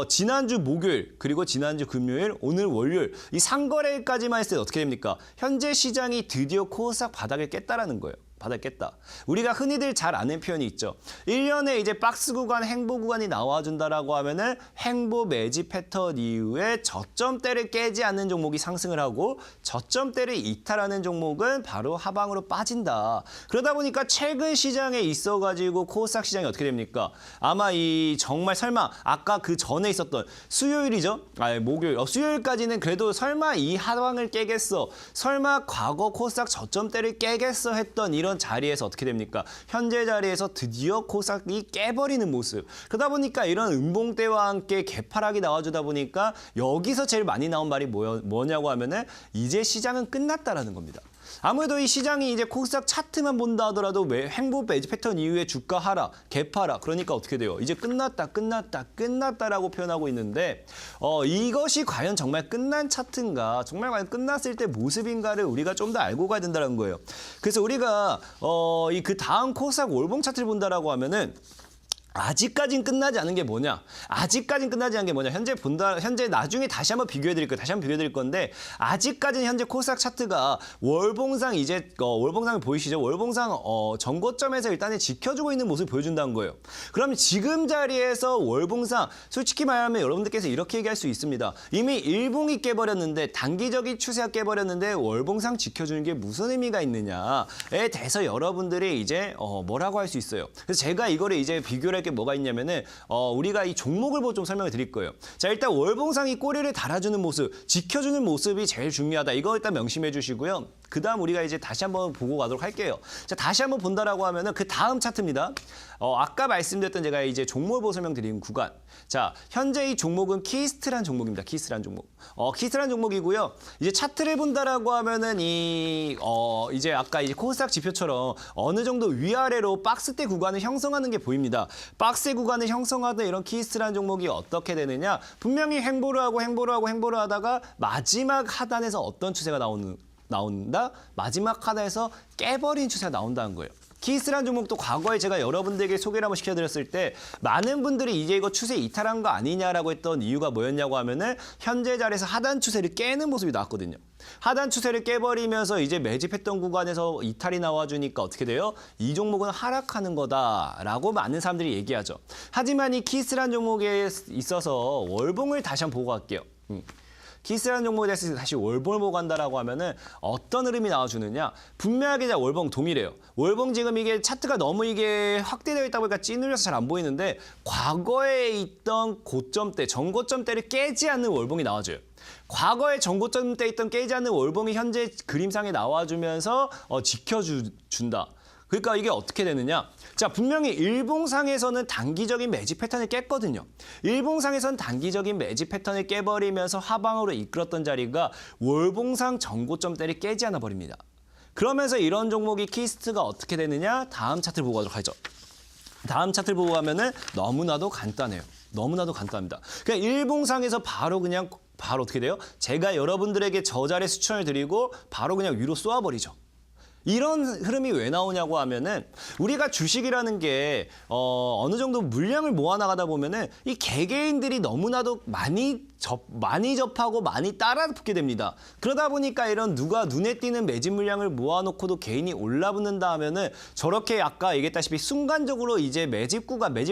지난주 목요일 그리고 지난주 금요일 오늘 월요일 이 상거래일까지만 했을 때 어떻게 됩니까? 현재 시장이 드디어 코스닥 바닥을 깼다라는 거예요. 받았겠다. 우리가 흔히들 잘 아는 표현이 있죠. 1년에 이제 박스 구간, 행보 구간이 나와준다라고 하면은 행보 매집 패턴 이후에 저점대를 깨지 않는 종목이 상승을 하고 저점대를 이탈하는 종목은 바로 하방으로 빠진다. 그러다 보니까 최근 시장에 있어가지고 코스닥 시장이 어떻게 됩니까? 아마 이 정말 설마 아까 그 전에 있었던 수요일이죠? 목요일. 수요일까지는 그래도 설마 이 하방을 깨겠어. 설마 과거 코스닥 저점대를 깨겠어 했던 이런 자리에서 어떻게 됩니까? 현재 자리에서 드디어 코스닥이 깨버리는 모습. 그러다 보니까 이런 음봉대와 함께 개파락이 나와주다 보니까 여기서 제일 많이 나온 말이 뭐냐고 하면은 이제 시장은 끝났다라는 겁니다. 아무래도 이 시장이 이제 코스닥 차트만 본다 하더라도 횡보 매집 패턴 이후에 주가 하락, 갭 하락. 그러니까 어떻게 돼요? 이제 끝났다라고 표현하고 있는데 이것이 과연 정말 끝난 차트인가? 정말 과연 끝났을 때 모습인가를 우리가 좀 더 알고 가야 된다는 거예요. 그래서 우리가 그 다음 코스닥 월봉 차트를 본다라고 하면은 아직까진 끝나지 않은 게 뭐냐? 현재 나중에 다시 한번 비교해 드릴 건데 아직까지는 현재 코스닥 차트가 월봉상 월봉상을 보이시죠? 월봉상 전고점에서 일단은 지켜주고 있는 모습을 보여준다는 거예요. 그럼 지금 자리에서 월봉상 솔직히 말하면 여러분들께서 이렇게 얘기할 수 있습니다. 이미 일봉이 깨버렸는데 단기적인 추세가 깨버렸는데 월봉상 지켜주는 게 무슨 의미가 있느냐에 대해서 여러분들이 이제 뭐라고 할 수 있어요. 그래서 제가 이거를 이제 비교를 할 게 뭐가 있냐면은 우리가 이 종목을 보고 좀 설명을 드릴 거예요. 자, 일단 월봉상이 꼬리를 달아주는 모습, 지켜주는 모습이 제일 중요하다. 이거 일단 명심해 주시고요. 그다음 우리가 이제 다시 한번 보고 가도록 할게요. 자, 다시 한번 본다라고 하면은 그 다음 차트입니다. 아까 말씀드렸던 제가 이제 종목을 보고 설명드린 구간. 자, 현재 이 종목은 키스트란 종목입니다. 키스트란 종목. 키스트란 종목이고요. 이제 차트를 본다라고 하면은 이제 아까 이제 코스닥 지표처럼 어느 정도 위아래로 박스대 구간을 형성하는 게 보입니다. 박스 구간을 형성하던 이런 키스트란 종목이 어떻게 되느냐? 분명히 횡보를 하다가 마지막 하단에서 어떤 추세가 나온다? 마지막 하단에서 깨버린 추세가 나온다는 거예요. 키스란 종목도 과거에 제가 여러분들에게 소개를 한번 시켜드렸을 때 많은 분들이 이제 이거 추세 이탈한 거 아니냐라고 했던 이유가 뭐였냐고 하면은 현재 자리에서 하단 추세를 깨는 모습이 나왔거든요. 하단 추세를 깨버리면서 이제 매집했던 구간에서 이탈이 나와주니까 어떻게 돼요? 이 종목은 하락하는 거다라고 많은 사람들이 얘기하죠. 하지만 이 키스란 종목에 있어서 월봉을 다시 한번 보고 갈게요. 키스라는 종목에 대해서 다시 월봉을 보고 간다라고 하면은 어떤 흐름이 나와주느냐? 분명하게 월봉 동일해요. 월봉 지금 이게 차트가 너무 이게 확대되어 있다 보니까 찌눌려서 잘 안 보이는데 과거에 있던 고점대, 전고점대를 깨지 않는 월봉이 나와줘요. 과거에 전고점대 있던 깨지 않는 월봉이 현재 그림상에 나와주면서 지켜준다. 그러니까 이게 어떻게 되느냐? 자, 분명히 일봉상에서는 단기적인 매집 패턴을 깼거든요. 일봉상에서는 단기적인 매집 패턴을 깨버리면서 하방으로 이끌었던 자리가 월봉상 전고점대를 깨지 않아 버립니다. 그러면서 이런 종목이 키스트가 어떻게 되느냐? 다음 차트를 보고 가도록 하죠. 다음 차트를 보고 가면은 너무나도 간단해요. 너무나도 간단합니다. 그냥 일봉상에서 바로 어떻게 돼요? 제가 여러분들에게 저 자리에 추천을 드리고 바로 그냥 위로 쏘아버리죠. 이런 흐름이 왜 나오냐고 하면은 우리가 주식이라는 게 어느 정도 물량을 모아나가다 보면은 이 개개인들이 너무나도 많이 접하고 많이 따라붙게 됩니다. 그러다 보니까 이런 누가 눈에 띄는 매집 물량을 모아놓고도 개인이 올라붙는다 하면은 저렇게 아까 얘기했다시피 순간적으로 이제 매집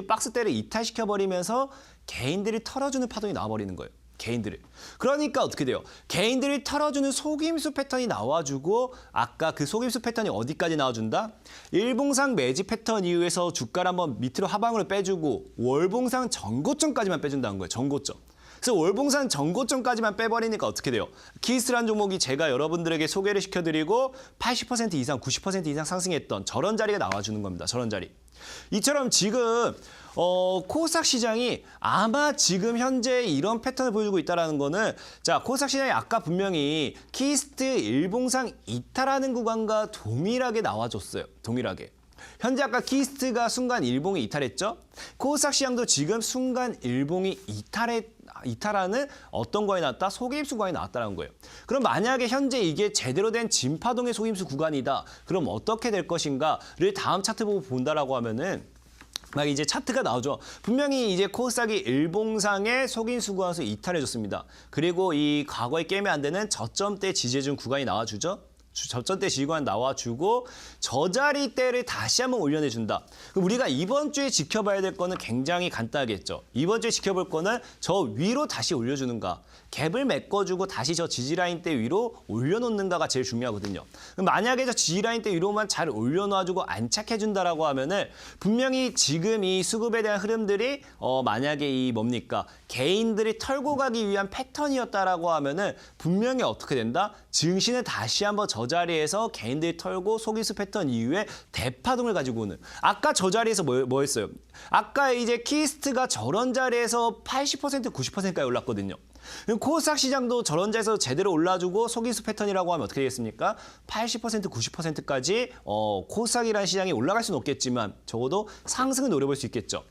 박스대를 이탈시켜버리면서 개인들이 털어주는 파동이 나와버리는 거예요. 개인들을. 그러니까 어떻게 돼요? 개인들이 털어주는 속임수 패턴이 나와주고 아까 그 속임수 패턴이 어디까지 나와준다? 일봉상 매집 패턴 이후에서 주가를 한번 밑으로 하방으로 빼주고 월봉상 전고점까지만 빼준다는 거예요. 전고점. 그래서 월봉상 전고점까지만 빼버리니까 어떻게 돼요? 키스란 종목이 제가 여러분들에게 소개를 시켜드리고 80% 이상, 90% 이상 상승했던 저런 자리가 나와주는 겁니다. 저런 자리. 이처럼 지금 코스닥 시장이 아마 지금 현재 이런 패턴을 보여주고 있다는 거는 자, 코스닥 시장이 아까 분명히 키스트 일봉상 이탈하는 구간과 동일하게 나와줬어요. 동일하게. 현재 아까 키스트가 순간 일봉이 이탈했죠? 코스닥 시장도 지금 순간 일봉이 이탈하는 어떤 거에 나왔다? 속임수 구간이 나왔다는 거예요. 그럼 만약에 현재 이게 제대로 된 진파동의 속임수 구간이다. 그럼 어떻게 될 것인가를 다음 차트 보고 본다라고 하면은 막 이제 차트가 나오죠. 분명히 이제 코스닥이 일봉상의 속임수 구간에서 이탈해줬습니다. 그리고 이 과거에 깨면 안 되는 저점대 지지해준 구간이 나와주죠. 저점대 지지구간 나와주고 저 자리대를 다시 한번 올려내준다. 그럼 우리가 이번 주에 지켜봐야 될 거는 굉장히 간단하겠죠. 이번 주에 지켜볼 거는 저 위로 다시 올려주는가. 갭을 메꿔주고 다시 저 지지라인대 위로 올려놓는가가 제일 중요하거든요. 그럼 만약에 저 지지라인대 위로만 잘 올려놔주고 안착해준다라고 하면은 분명히 지금 이 수급에 대한 흐름들이 만약에 이 뭡니까? 개인들이 털고 가기 위한 패턴이었다라고 하면은 분명히 어떻게 된다? 증시는 다시 한번 저 자리에서 개인들이 털고 속임수 패턴 이후에 대파동을 가지고 오는. 아까 저 자리에서 뭐 했어요? 아까 이제 키스트가 저런 자리에서 80% 90%까지 올랐거든요. 코스닥 시장도 저런 자리에서 제대로 올라주고 속임수 패턴이라고 하면 어떻게 되겠습니까? 80%, 90%까지 코스닥이라는 시장이 올라갈 수는 없겠지만 적어도 상승은 노려볼 수 있겠죠.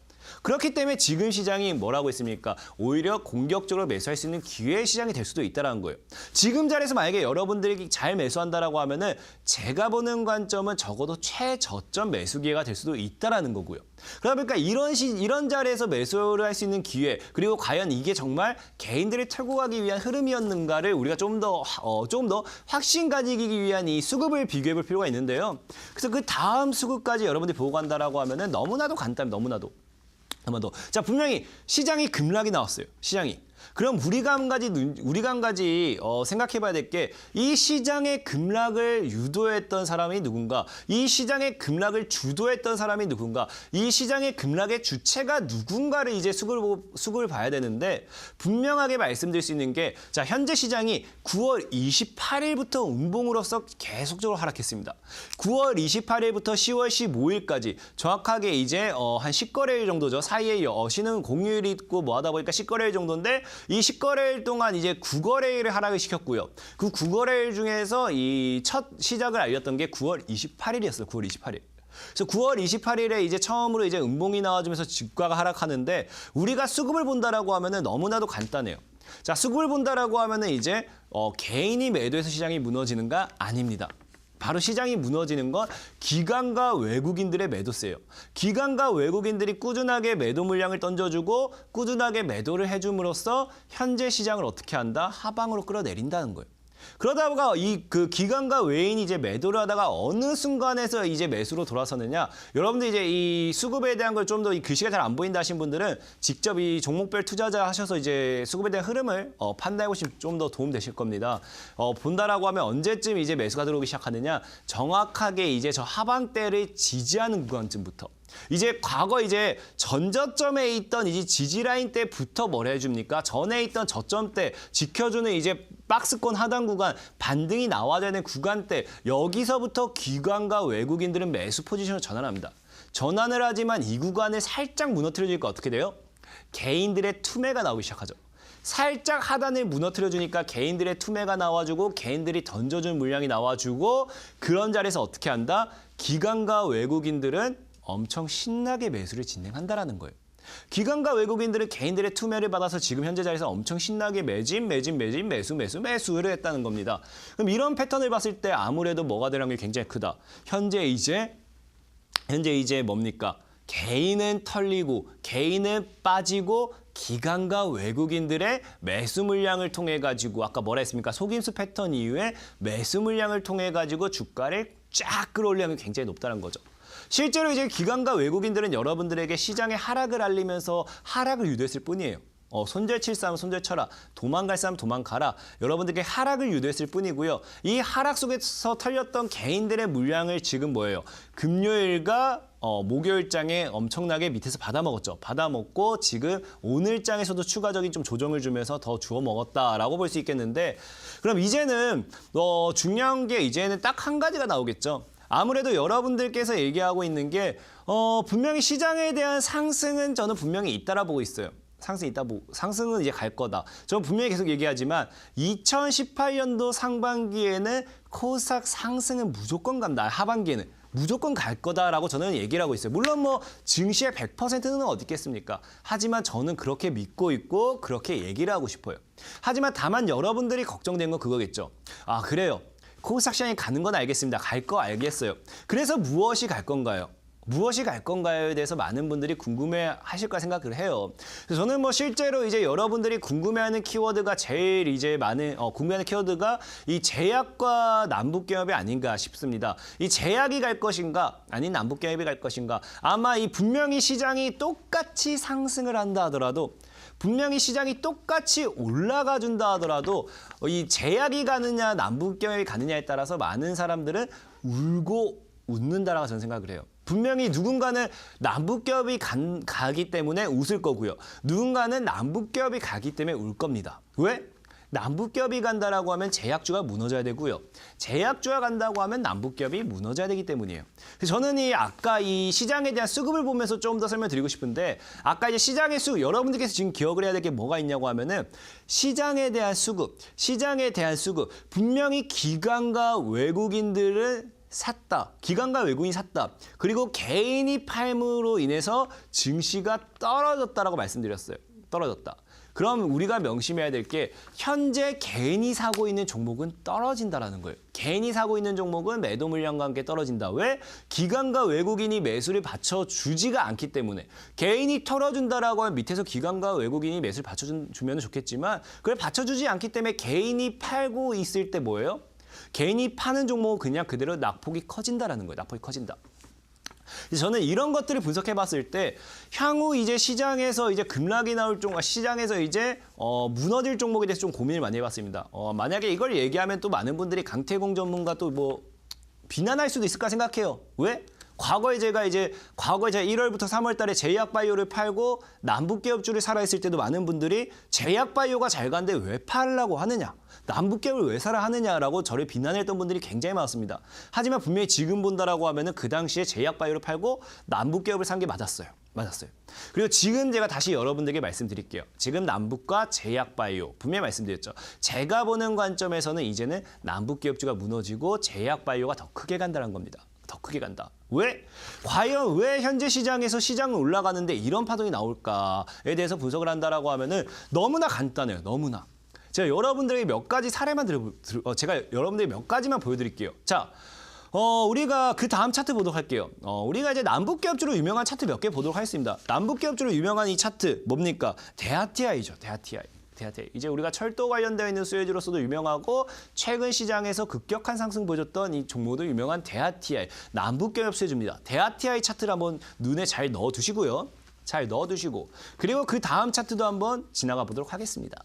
그렇기 때문에 지금 시장이 뭐라고 했습니까? 오히려 공격적으로 매수할 수 있는 기회의 시장이 될 수도 있다는 거예요. 지금 자리에서 만약에 여러분들이 잘 매수한다라고 하면은 제가 보는 관점은 적어도 최저점 매수 기회가 될 수도 있다라는 거고요. 그러다 보니까 이런 자리에서 매수를 할 수 있는 기회, 그리고 과연 이게 정말 개인들이 털고 가기 위한 흐름이었는가를 우리가 좀 더 확신 가지기 위한 이 수급을 비교해 볼 필요가 있는데요. 그래서 그 다음 수급까지 여러분들이 보고 간다라고 하면은 너무나도 간단해, 너무나도. 자, 분명히 시장이 급락이 나왔어요. 시장이. 그럼 우리가 한 가지 생각해봐야 될 게 이 시장의 급락을 유도했던 사람이 누군가, 이 시장의 급락을 주도했던 사람이 누군가, 이 시장의 급락의 주체가 누군가를 이제 수급을 봐야 되는데 분명하게 말씀드릴 수 있는 게 자, 현재 시장이 9월 28일부터 운봉으로서 계속적으로 하락했습니다. 9월 28일부터 10월 15일까지 정확하게 이제 한 10거래일 정도죠. 사이에 쉬는 공휴일이 있고 뭐 하다 보니까 10거래일 정도인데 이 10거래일 동안 이제 9거래일을 하락을 시켰고요. 그 9거래일 중에서 이 첫 시작을 알렸던 게 9월 28일이었어요. 9월 28일. 그래서 9월 28일에 이제 처음으로 이제 음봉이 나와주면서 주가가 하락하는데 우리가 수급을 본다라고 하면은 너무나도 간단해요. 자, 수급을 본다라고 하면은 이제 개인이 매도해서 시장이 무너지는가? 아닙니다. 바로 시장이 무너지는 건 기관과 외국인들의 매도세예요. 기관과 외국인들이 꾸준하게 매도 물량을 던져주고 꾸준하게 매도를 해줌으로써 현재 시장을 어떻게 한다? 하방으로 끌어내린다는 거예요. 그러다가 그 기관과 외인이 이제 매도를 하다가 어느 순간에서 이제 매수로 돌아서느냐? 여러분들 이제 이 수급에 대한 걸 좀 더 이 글씨가 잘 안 보인다 하신 분들은 직접 이 종목별 투자자 하셔서 이제 수급에 대한 흐름을 판단해 보시면 좀 더 도움 되실 겁니다. 본다라고 하면 언제쯤 이제 매수가 들어오기 시작하느냐? 정확하게 이제 저 하방대를 지지하는 구간쯤부터. 이제 과거 이제 전저점에 있던 이제 지지라인 때부터 뭘 해줍니까? 전에 있던 저점 때 지켜주는 이제 박스권 하단 구간, 반등이 나와야 되는 구간대, 여기서부터 기관과 외국인들은 매수 포지션을 전환합니다. 전환을 하지만 이 구간을 살짝 무너뜨려주니까 어떻게 돼요? 개인들의 투매가 나오기 시작하죠. 살짝 하단을 무너뜨려주니까 개인들의 투매가 나와주고 개인들이 던져준 물량이 나와주고 그런 자리에서 어떻게 한다? 기관과 외국인들은 엄청 신나게 매수를 진행한다라는 거예요. 기관과 외국인들은 개인들의 투매를 받아서 지금 현재 자리에서 엄청 신나게 매수를 했다는 겁니다. 그럼 이런 패턴을 봤을 때 아무래도 뭐가 되는 게 굉장히 크다. 현재 이제 뭡니까? 개인은 털리고 개인은 빠지고 기관과 외국인들의 매수 물량을 통해 가지고 아까 뭐라 했습니까? 속임수 패턴 이후에 매수 물량을 통해 가지고 주가를 쫙 끌어올리는 게 굉장히 높다는 거죠. 실제로 이제 기관과 외국인들은 여러분들에게 시장의 하락을 알리면서 하락을 유도했을 뿐이에요. 손절칠 사람 손절쳐라. 도망갈 사람 도망가라. 여러분들에게 하락을 유도했을 뿐이고요. 이 하락 속에서 털렸던 개인들의 물량을 지금 뭐예요? 금요일과 목요일장에 엄청나게 밑에서 받아먹었죠. 받아먹고 지금 오늘장에서도 추가적인 좀 조정을 주면서 더 주워 먹었다라고 볼 수 있겠는데 그럼 이제는 중요한 게 이제는 딱 한 가지가 나오겠죠. 아무래도 여러분들께서 얘기하고 있는 게 분명히 시장에 대한 상승은 저는 분명히 있다라 보고 있어요. 상승은 이제 갈 거다. 저는 분명히 계속 얘기하지만 2018년도 상반기에는 코스닥 상승은 무조건 간다. 하반기에는 무조건 갈 거다라고 저는 얘기를 하고 있어요. 물론 뭐 증시의 100%는 어디 있겠습니까? 하지만 저는 그렇게 믿고 있고 그렇게 얘기를 하고 싶어요. 하지만 다만 여러분들이 걱정된 건 그거겠죠. 아, 그래요. 코스닥 시장이 가는 건 알겠습니다. 갈 거 알겠어요. 그래서 무엇이 갈 건가요? 무엇이 갈 건가요에 대해서 많은 분들이 궁금해하실 까 생각을 해요. 그래서 저는 뭐 실제로 이제 여러분들이 궁금해하는 키워드가 제일 이제 궁금해하는 키워드가 이 제약과 남북경협이 아닌가 싶습니다. 이 제약이 갈 것인가, 아닌 남북경협이 갈 것인가. 아마 이 분명히 시장이 똑같이 상승을 한다 하더라도. 분명히 시장이 똑같이 올라가 준다 하더라도 이 제약이 가느냐 남북경협이 가느냐에 따라서 많은 사람들은 울고 웃는다라고 저는 생각을 해요. 분명히 누군가는 남북경협이 가기 때문에 웃을 거고요. 누군가는 남북경협이 가기 때문에 울 겁니다. 왜? 남북기업이 간다라고 하면 제약주가 무너져야 되고요. 제약주가 간다고 하면 남북기업이 무너져야 되기 때문이에요. 그래서 저는 아까 이 시장에 대한 수급을 보면서 좀 더 설명드리고 싶은데 아까 이제 시장의 수급, 여러분들께서 지금 기억을 해야 될 게 뭐가 있냐고 하면은 시장에 대한 수급, 분명히 기관과 외국인들은 샀다. 기관과 외국인이 샀다. 그리고 개인이 팔므로 인해서 증시가 떨어졌다라고 말씀드렸어요. 떨어졌다. 그럼 우리가 명심해야 될 게 현재 개인이 사고 있는 종목은 떨어진다라는 거예요. 개인이 사고 있는 종목은 매도 물량과 함께 떨어진다. 왜? 기관과 외국인이 매수를 받쳐주지가 않기 때문에. 개인이 털어준다라고 하면 밑에서 기관과 외국인이 매수를 받쳐주면 좋겠지만 그걸 받쳐주지 않기 때문에 개인이 팔고 있을 때 뭐예요? 개인이 파는 종목은 그냥 그대로 낙폭이 커진다라는 거예요. 낙폭이 커진다. 저는 이런 것들을 분석해 봤을 때 향후 이제 시장에서 이제 급락이 나올 종목, 시장에서 이제 무너질 종목에 대해서 좀 고민을 많이 해봤습니다. 만약에 이걸 얘기하면 또 많은 분들이 강태공 전문가 또 뭐 비난할 수도 있을까 생각해요. 왜? 과거에 제가 1월부터 3월 달에 제약바이오를 팔고 남북기업주를 사라 했을 때도 많은 분들이 제약바이오가 잘 간데 왜 팔라고 하느냐. 남북기업을 왜 사라 하느냐라고 저를 비난했던 분들이 굉장히 많았습니다. 하지만 분명히 지금 본다라고 하면은 그 당시에 제약바이오를 팔고 남북기업을 산 게 맞았어요. 그리고 지금 제가 다시 여러분들에게 말씀드릴게요. 지금 남북과 제약바이오 분명히 말씀드렸죠. 제가 보는 관점에서는 이제는 남북기업주가 무너지고 제약바이오가 더 크게 간다는 겁니다. 더 크게 간다. 왜? 과연 왜 현재 시장에서 시장은 올라가는데 이런 파동이 나올까에 대해서 분석을 한다라고 하면은 너무나 간단해요. 너무나. 제가 여러분들에게 몇 가지 사례만 제가 여러분들에게 몇 가지만 보여드릴게요. 자, 우리가 그 다음 차트 보도록 할게요. 우리가 이제 남북기업주로 유명한 차트 몇 개 보도록 하겠습니다. 남북기업주로 유명한 이 차트 뭡니까? 대하티아이죠. 대하티아이. 이제 우리가 철도 관련되어 있는 수혜주로서도 유명하고 최근 시장에서 급격한 상승 보여줬던 이 종목도 유명한 대하티아이. 남북기업 수혜주입니다. 대하티아이 차트를 한번 눈에 잘 넣어두시고요. 잘 넣어두시고 그리고 그 다음 차트도 한번 지나가 보도록 하겠습니다.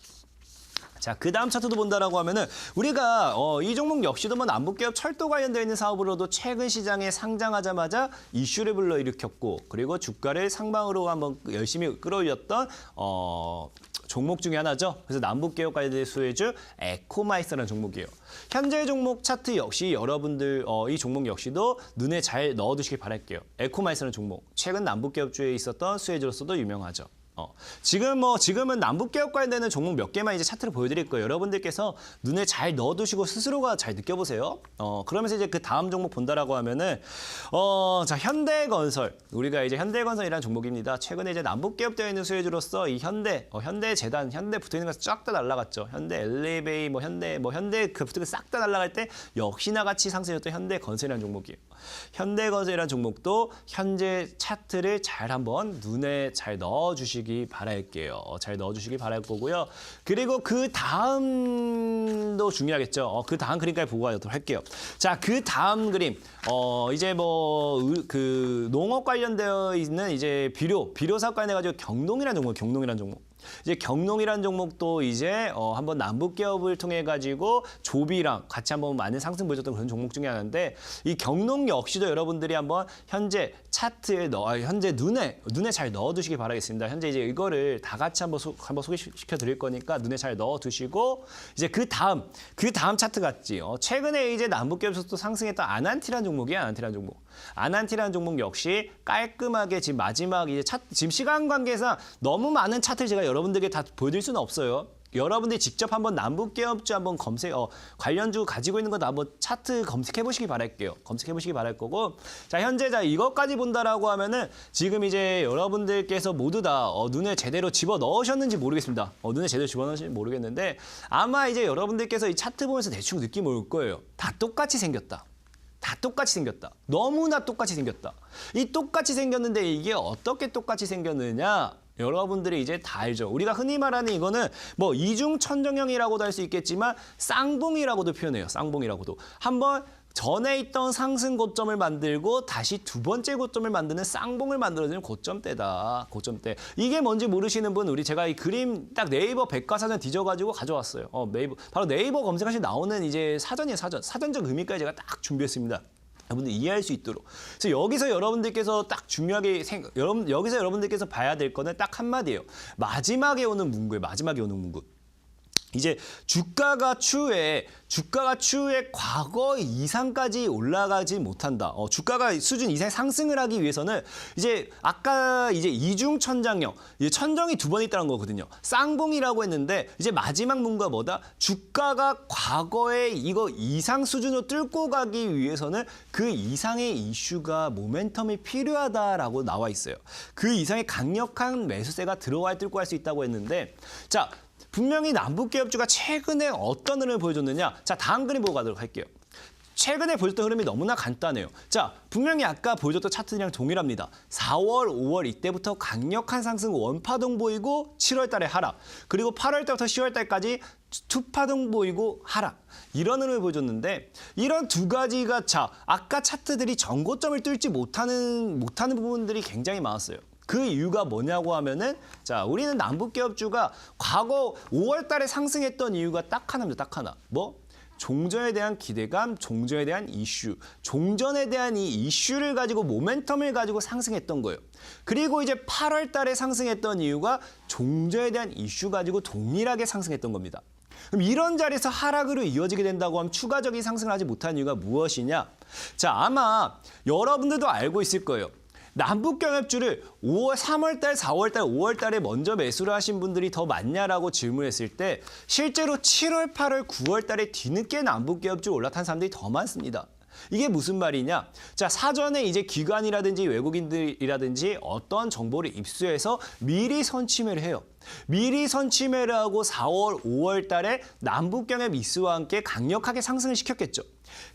자, 그 다음 차트도 본다라고 하면은 우리가 이 종목 역시도 뭐 남북기업 철도 관련되어 있는 사업으로도 최근 시장에 상장하자마자 이슈를 불러일으켰고 그리고 주가를 상방으로 한번 열심히 끌어올렸던 종목 중에 하나죠. 그래서 남북기업 관련된 수혜주 에코마이스라는 종목이에요. 현재 종목 차트 역시 여러분들 이 종목 역시도 눈에 잘 넣어두시길 바랄게요. 에코마이스라는 종목 최근 남북기업주에 있었던 수혜주로서도 유명하죠. 지금은 남북기업 관련되는 종목 몇 개만 이제 차트를 보여드릴 거예요. 여러분들께서 눈에 잘 넣어두시고 스스로가 잘 느껴보세요. 그러면서 이제 그 다음 종목 본다라고 하면은, 자, 현대건설. 우리가 이제 현대건설이라는 종목입니다. 최근에 이제 남북기업 되어 있는 수혜주로서 이 현대재단, 현대 붙어 있는 거 쫙 다 날라갔죠. 현대 엘리베이, 현대 그 붙은 거 싹 다 날라갈 때 역시나 같이 상승했던 현대건설이라는 종목이에요. 현대건설이라는 종목도 현재 차트를 잘 한번 눈에 잘 넣어주시기 바랄게요. 잘 넣어주시기 바랄 거고요. 그리고 그 다음도 중요하겠죠. 그 다음 그림까지 보고 가도록 할게요. 자, 그 다음 그림. 이제 그 농업 관련되어 있는 이제 비료사 관련해가지고 경농이라는 종목. 이제 경농이라는 종목도 이제 한번 남북기업을 통해 가지고 조비랑 같이 한번 많은 상승 보여줬던 그런 종목 중에 하나인데 이 경농 역시도 여러분들이 한번 현재 차트에 현재 눈에 잘 넣어두시기 바라겠습니다. 현재 이제 이거를 다 같이 한번 소개시켜 드릴 거니까 눈에 잘 넣어두시고 이제 그 다음 차트 같지. 최근에 이제 남북기업에서 또 상승했던 아난티라는 종목이야. 아난티라는 종목 역시 깔끔하게 지금 마지막 이제 지금 시간 관계상 너무 많은 차트를 제가 여러분들에게 다 보여드릴 수는 없어요. 여러분들이 직접 한번 남북기업주 한번 관련주 가지고 있는 것도 한번 차트 검색해 보시기 바랄게요. 검색해 보시기 바랄 거고. 자, 현재 이것까지 본다라고 하면은 지금 이제 여러분들께서 모두 다 눈에 제대로 집어 넣으셨는지 모르겠습니다. 눈에 제대로 집어 넣으셨는지 모르겠는데 아마 이제 여러분들께서 이 차트 보면서 대충 느낌 올 거예요. 다 똑같이 생겼다. 너무나 똑같이 생겼다. 이 똑같이 생겼는데 이게 어떻게 똑같이 생겼느냐? 여러분들이 이제 다 알죠. 우리가 흔히 말하는 이거는 뭐 이중천정형이라고도 할 수 있겠지만 쌍봉이라고도 표현해요. 쌍봉이라고도. 한번 전에 있던 상승 고점을 만들고 다시 두 번째 고점을 만드는 쌍봉을 만들어주는 고점대다. 고점대. 이게 뭔지 모르시는 분 제가 이 그림 딱 네이버 백과사전 뒤져가지고 가져왔어요. 바로 네이버 검색하시면 나오는 이제 사전이에요. 사전적 의미까지 제가 딱 준비했습니다. 여러분들 이해할 수 있도록. 그래서 여기서 여러분들께서 딱 중요하게 여기서 여러분들께서 봐야 될 거는 딱 한마디예요. 마지막에 오는 문구예요. 마지막에 오는 문구. 이제 주가가 추후에 과거 이상까지 올라가지 못한다. 주가가 수준 이상 상승을 하기 위해서는 이제 아까 이제 이중 천장형, 이제 천정이 두 번 있다는 거거든요. 쌍봉이라고 했는데 이제 마지막 문구가 뭐다? 주가가 과거의 이거 이상 수준으로 뚫고 가기 위해서는 그 이상의 이슈가 모멘텀이 필요하다라고 나와 있어요. 그 이상의 강력한 매수세가 들어와야 뚫고 갈 수 있다고 했는데, 자. 분명히 남북기업주가 최근에 어떤 흐름을 보여줬느냐. 자, 다음 그림 보고 가도록 할게요. 최근에 보여줬던 흐름이 너무나 간단해요. 자, 분명히 아까 보여줬던 차트랑 동일합니다. 4월, 5월 이때부터 강력한 상승 원파동 보이고 7월 달에 하락. 그리고 8월 달부터 10월 달까지 투파동 보이고 하락. 이런 흐름을 보여줬는데 이런 두 가지가 아까 차트들이 전고점을 뚫지 못하는 부분들이 굉장히 많았어요. 그 이유가 뭐냐고 하면은 우리는 남북기업주가 과거 5월 달에 상승했던 이유가 딱 하나입니다. 딱 하나. 뭐? 종전에 대한 기대감, 종전에 대한 이슈. 종전에 대한 이 이슈를 가지고 모멘텀을 가지고 상승했던 거예요. 그리고 이제 8월 달에 상승했던 이유가 종전에 대한 이슈 가지고 동일하게 상승했던 겁니다. 그럼 이런 자리에서 하락으로 이어지게 된다고 하면 추가적인 상승을 하지 못한 이유가 무엇이냐? 아마 여러분들도 알고 있을 거예요. 남북경협주를 3월 달, 4월 달, 5월 달에 먼저 매수를 하신 분들이 더 많냐라고 질문했을 때 실제로 7월, 8월, 9월 달에 뒤늦게 남북경협주 올라탄 사람들이 더 많습니다. 이게 무슨 말이냐? 사전에 이제 기관이라든지 외국인들이라든지 어떤 정보를 입수해서 미리 선침해를 해요. 미리 선침해를 하고 4월, 5월 달에 남북경협 이슈와 함께 강력하게 상승을 시켰겠죠.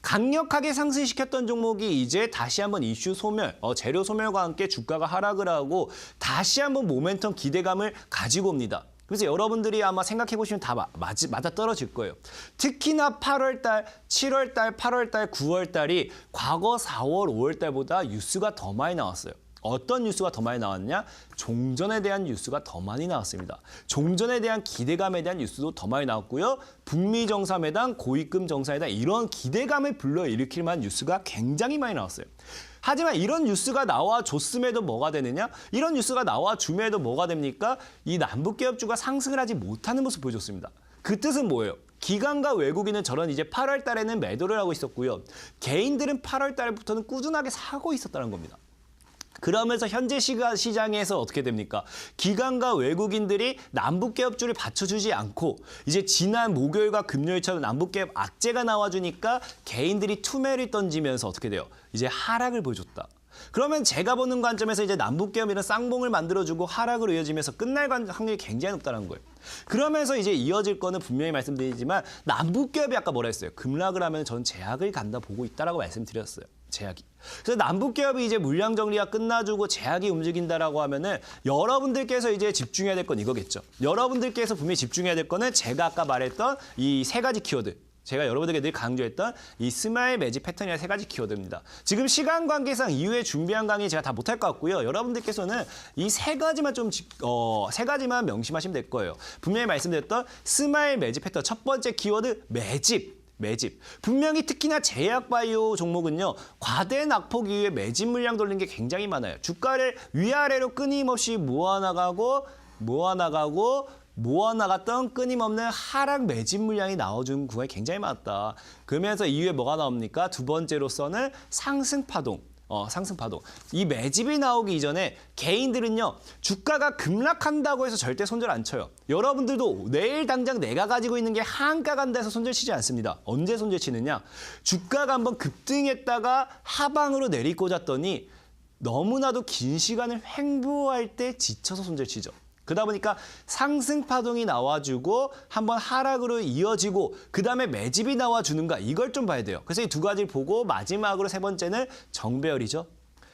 강력하게 상승시켰던 종목이 이제 다시 한번 이슈 소멸, 재료 소멸과 함께 주가가 하락을 하고 다시 한번 모멘텀 기대감을 가지고 옵니다. 그래서 여러분들이 아마 생각해 보시면 다 맞아 떨어질 거예요. 특히나 8월 달, 7월 달, 8월 달, 9월 달이 과거 4월, 5월 달보다 뉴스가 더 많이 나왔어요. 어떤 뉴스가 더 많이 나왔냐? 종전에 대한 뉴스가 더 많이 나왔습니다. 종전에 대한 기대감에 대한 뉴스도 더 많이 나왔고요. 북미 정상회담, 고위급 정상회담 이런 기대감을 불러일으킬 만한 뉴스가 굉장히 많이 나왔어요. 하지만 이런 뉴스가 나와줬음에도 뭐가 되느냐? 이런 뉴스가 나와줌에도 뭐가 됩니까? 이 남북기업주가 상승을 하지 못하는 모습을 보여줬습니다. 그 뜻은 뭐예요? 기관과 외국인은 저런 이제 8월 달에는 매도를 하고 있었고요. 개인들은 8월 달부터는 꾸준하게 사고 있었다는 겁니다. 그러면서 현재 시장에서 어떻게 됩니까? 기관과 외국인들이 남북기업주를 받쳐주지 않고 이제 지난 목요일과 금요일처럼 남북기업 악재가 나와주니까 개인들이 투매를 던지면서 어떻게 돼요? 이제 하락을 보여줬다. 그러면 제가 보는 관점에서 이제 남북기업이란 쌍봉을 만들어주고 하락으로 이어지면서 끝날 확률이 굉장히 높다는 거예요. 그러면서 이제 이어질 거는 분명히 말씀드리지만 남북기업이 아까 뭐라 했어요? 급락을 하면 전 제약을 간다 보고 있다라고 말씀드렸어요. 제약이. 그래서 남북기업이 이제 물량 정리가 끝나주고 제약이 움직인다라고 하면은 여러분들께서 이제 집중해야 될 건 이거겠죠. 여러분들께서 분명히 집중해야 될 거는 제가 아까 말했던 이 세 가지 키워드. 제가 여러분들에게 늘 강조했던 이 스마일 매직 패턴이라는 세 가지 키워드입니다. 지금 시간 관계상 이후에 준비한 강의 제가 다 못할 것 같고요. 여러분들께서는 이 세 가지만 세 가지만 명심하시면 될 거예요. 분명히 말씀드렸던 스마일 매직 패턴 첫 번째 키워드 매집. 분명히 특히나 제약바이오 종목은요. 과대 낙폭 이후에 매집 물량 돌리는 게 굉장히 많아요. 주가를 위아래로 끊임없이 모아나갔던 끊임없는 하락 매집 물량이 나와준 구간이 굉장히 많았다. 그러면서 이후에 뭐가 나옵니까? 두 번째로서는 상승파동. 이 매집이 나오기 이전에 개인들은요. 주가가 급락한다고 해서 절대 손절 안 쳐요. 여러분들도 내일 당장 내가 가지고 있는 게 하한가 간다 해서 손절 치지 않습니다. 언제 손절 치느냐? 주가가 한번 급등했다가 하방으로 내리꽂았더니 너무나도 긴 시간을 횡보할 때 지쳐서 손절 치죠. 그러다 보니까 상승 파동이 나와주고 한번 하락으로 이어지고 그다음에 매집이 나와주는가 이걸 좀 봐야 돼요. 그래서 이 두 가지를 보고 마지막으로 세 번째는 정배열이죠.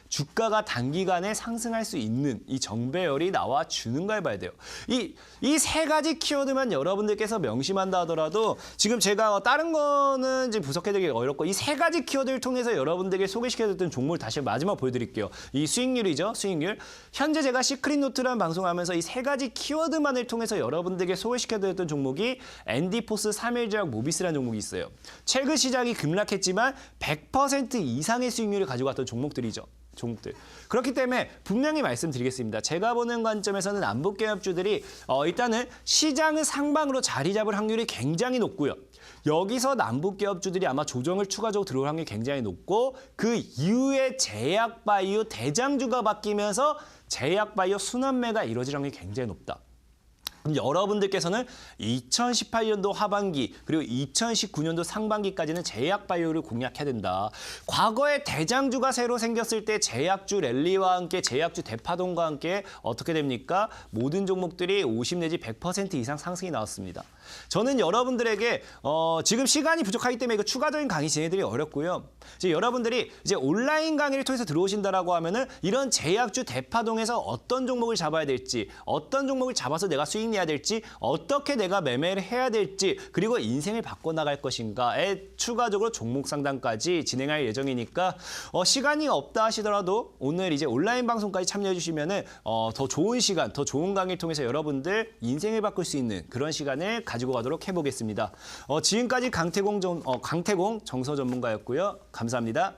주가가 단기간에 상승할 수 있는 이 정배열이 나와주는 걸 봐야 돼요. 이 세 가지 키워드만 여러분들께서 명심한다 하더라도 지금 제가 다른 거는 이제 분석해드리기 어렵고 이 세 가지 키워드를 통해서 여러분들에게 소개시켜드렸던 종목을 다시 마지막 보여드릴게요. 이 수익률이죠. 수익률. 현재 제가 시크릿 노트라는 방송을 하면서 이 세 가지 키워드만을 통해서 여러분들에게 소개시켜드렸던 종목이 앤디포스 3일제약 모비스라는 종목이 있어요. 최근 시장이 급락했지만 100% 이상의 수익률을 가지고 왔던 종목들이죠. 종목들. 그렇기 때문에 분명히 말씀드리겠습니다. 제가 보는 관점에서는 남북개업주들이 일단은 시장은 상방으로 자리 잡을 확률이 굉장히 높고요. 여기서 남북개업주들이 아마 조정을 추가적으로 들어올 확률이 굉장히 높고 그 이후에 제약바이오 대장주가 바뀌면서 제약바이오 순환매가 이루어질 확률이 굉장히 높다. 여러분들께서는 2018년도 하반기 그리고 2019년도 상반기까지는 제약바이오를 공략해야 된다. 과거에 대장주가 새로 생겼을 때 제약주 랠리와 함께 제약주 대파동과 함께 어떻게 됩니까? 모든 종목들이 50 내지 100% 이상 상승이 나왔습니다. 저는 여러분들에게 지금 시간이 부족하기 때문에 이거 추가적인 강의 진행드리기 어렵고요. 이제 여러분들이 이제 온라인 강의를 통해서 들어오신다라고 하면은 이런 제약주 대파동에서 어떤 종목을 잡아야 될지, 어떤 종목을 잡아서 내가 수익 내야 될지, 어떻게 내가 매매를 해야 될지, 그리고 인생을 바꿔나갈 것인가에 추가적으로 종목 상담까지 진행할 예정이니까 시간이 없다 하시더라도 오늘 이제 온라인 방송까지 참여해 주시면은 더 좋은 시간, 더 좋은 강의를 통해서 여러분들 인생을 바꿀 수 있는 그런 시간을 가지고 가도록 해보겠습니다. 지금까지 강태공 정서 전문가였고요. 감사합니다.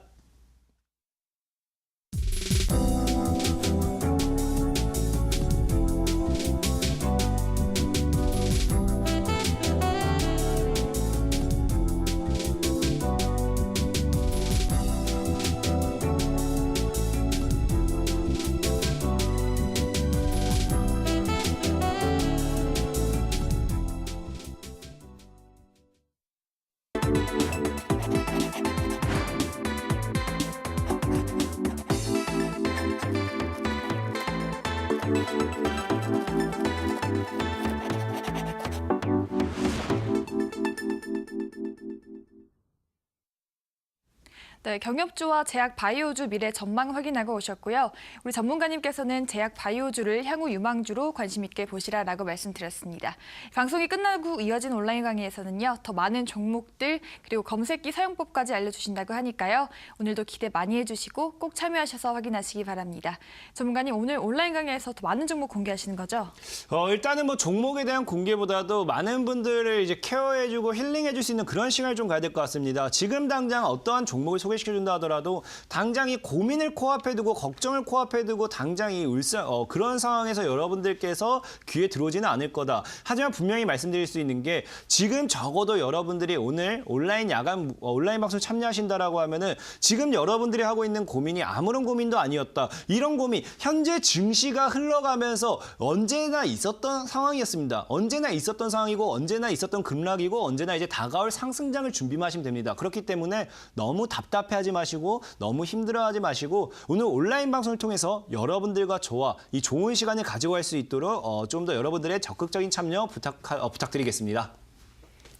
네, 경협주와 제약 바이오주 미래 전망 확인하고 오셨고요. 우리 전문가님께서는 제약 바이오주를 향후 유망주로 관심 있게 보시라라고 말씀드렸습니다. 방송이 끝나고 이어진 온라인 강의에서는요. 더 많은 종목들 그리고 검색기 사용법까지 알려주신다고 하니까요. 오늘도 기대 많이 해주시고 꼭 참여하셔서 확인하시기 바랍니다. 전문가님 오늘 온라인 강의에서 더 많은 종목 공개하시는 거죠? 일단은 뭐 종목에 대한 공개보다도 많은 분들을 이제 케어해주고 힐링해줄 수 있는 그런 시간을 좀 가야 될 것 같습니다. 지금 당장 어떠한 종목을 소개시켜준다 하더라도 당장 이 고민을 코앞에 두고 걱정을 코앞에 두고 당장 이 그런 상황에서 여러분들께서 귀에 들어오지는 않을 거다. 하지만 분명히 말씀드릴 수 있는 게 지금 적어도 여러분들이 오늘 온라인 방송 참여하신다라고 하면은 지금 여러분들이 하고 있는 고민이 아무런 고민도 아니었다. 이런 고민 현재 증시가 흘러가면서 언제나 있었던 상황이었습니다. 언제나 있었던 상황이고 언제나 있었던 급락이고 언제나 이제 다가올 상승장을 준비만 하시면 됩니다. 그렇기 때문에 너무 답답해하지 마시고 너무 힘들어하지 마시고 오늘 온라인 방송을 통해서 여러분들과 저와 이 좋은 시간을 가지고 갈 수 있도록 좀 더 여러분들의 적극적인 참여 부탁드리겠습니다.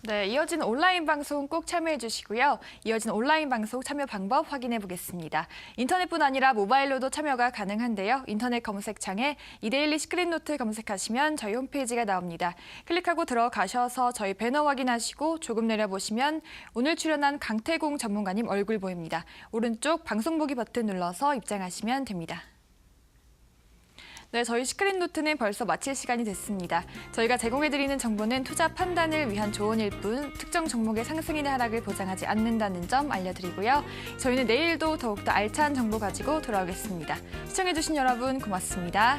네, 이어진 온라인 방송 꼭 참여해 주시고요. 이어진 온라인 방송 참여 방법 확인해 보겠습니다. 인터넷뿐 아니라 모바일로도 참여가 가능한데요. 인터넷 검색창에 이데일리 시크릿노트 검색하시면 저희 홈페이지가 나옵니다. 클릭하고 들어가셔서 저희 배너 확인하시고 조금 내려보시면 오늘 출연한 강태공 전문가님 얼굴 보입니다. 오른쪽 방송 보기 버튼 눌러서 입장하시면 됩니다. 네, 저희 시크릿노트는 벌써 마칠 시간이 됐습니다. 저희가 제공해드리는 정보는 투자 판단을 위한 조언일 뿐 특정 종목의 상승이나 하락을 보장하지 않는다는 점 알려드리고요. 저희는 내일도 더욱더 알찬 정보 가지고 돌아오겠습니다. 시청해주신 여러분 고맙습니다.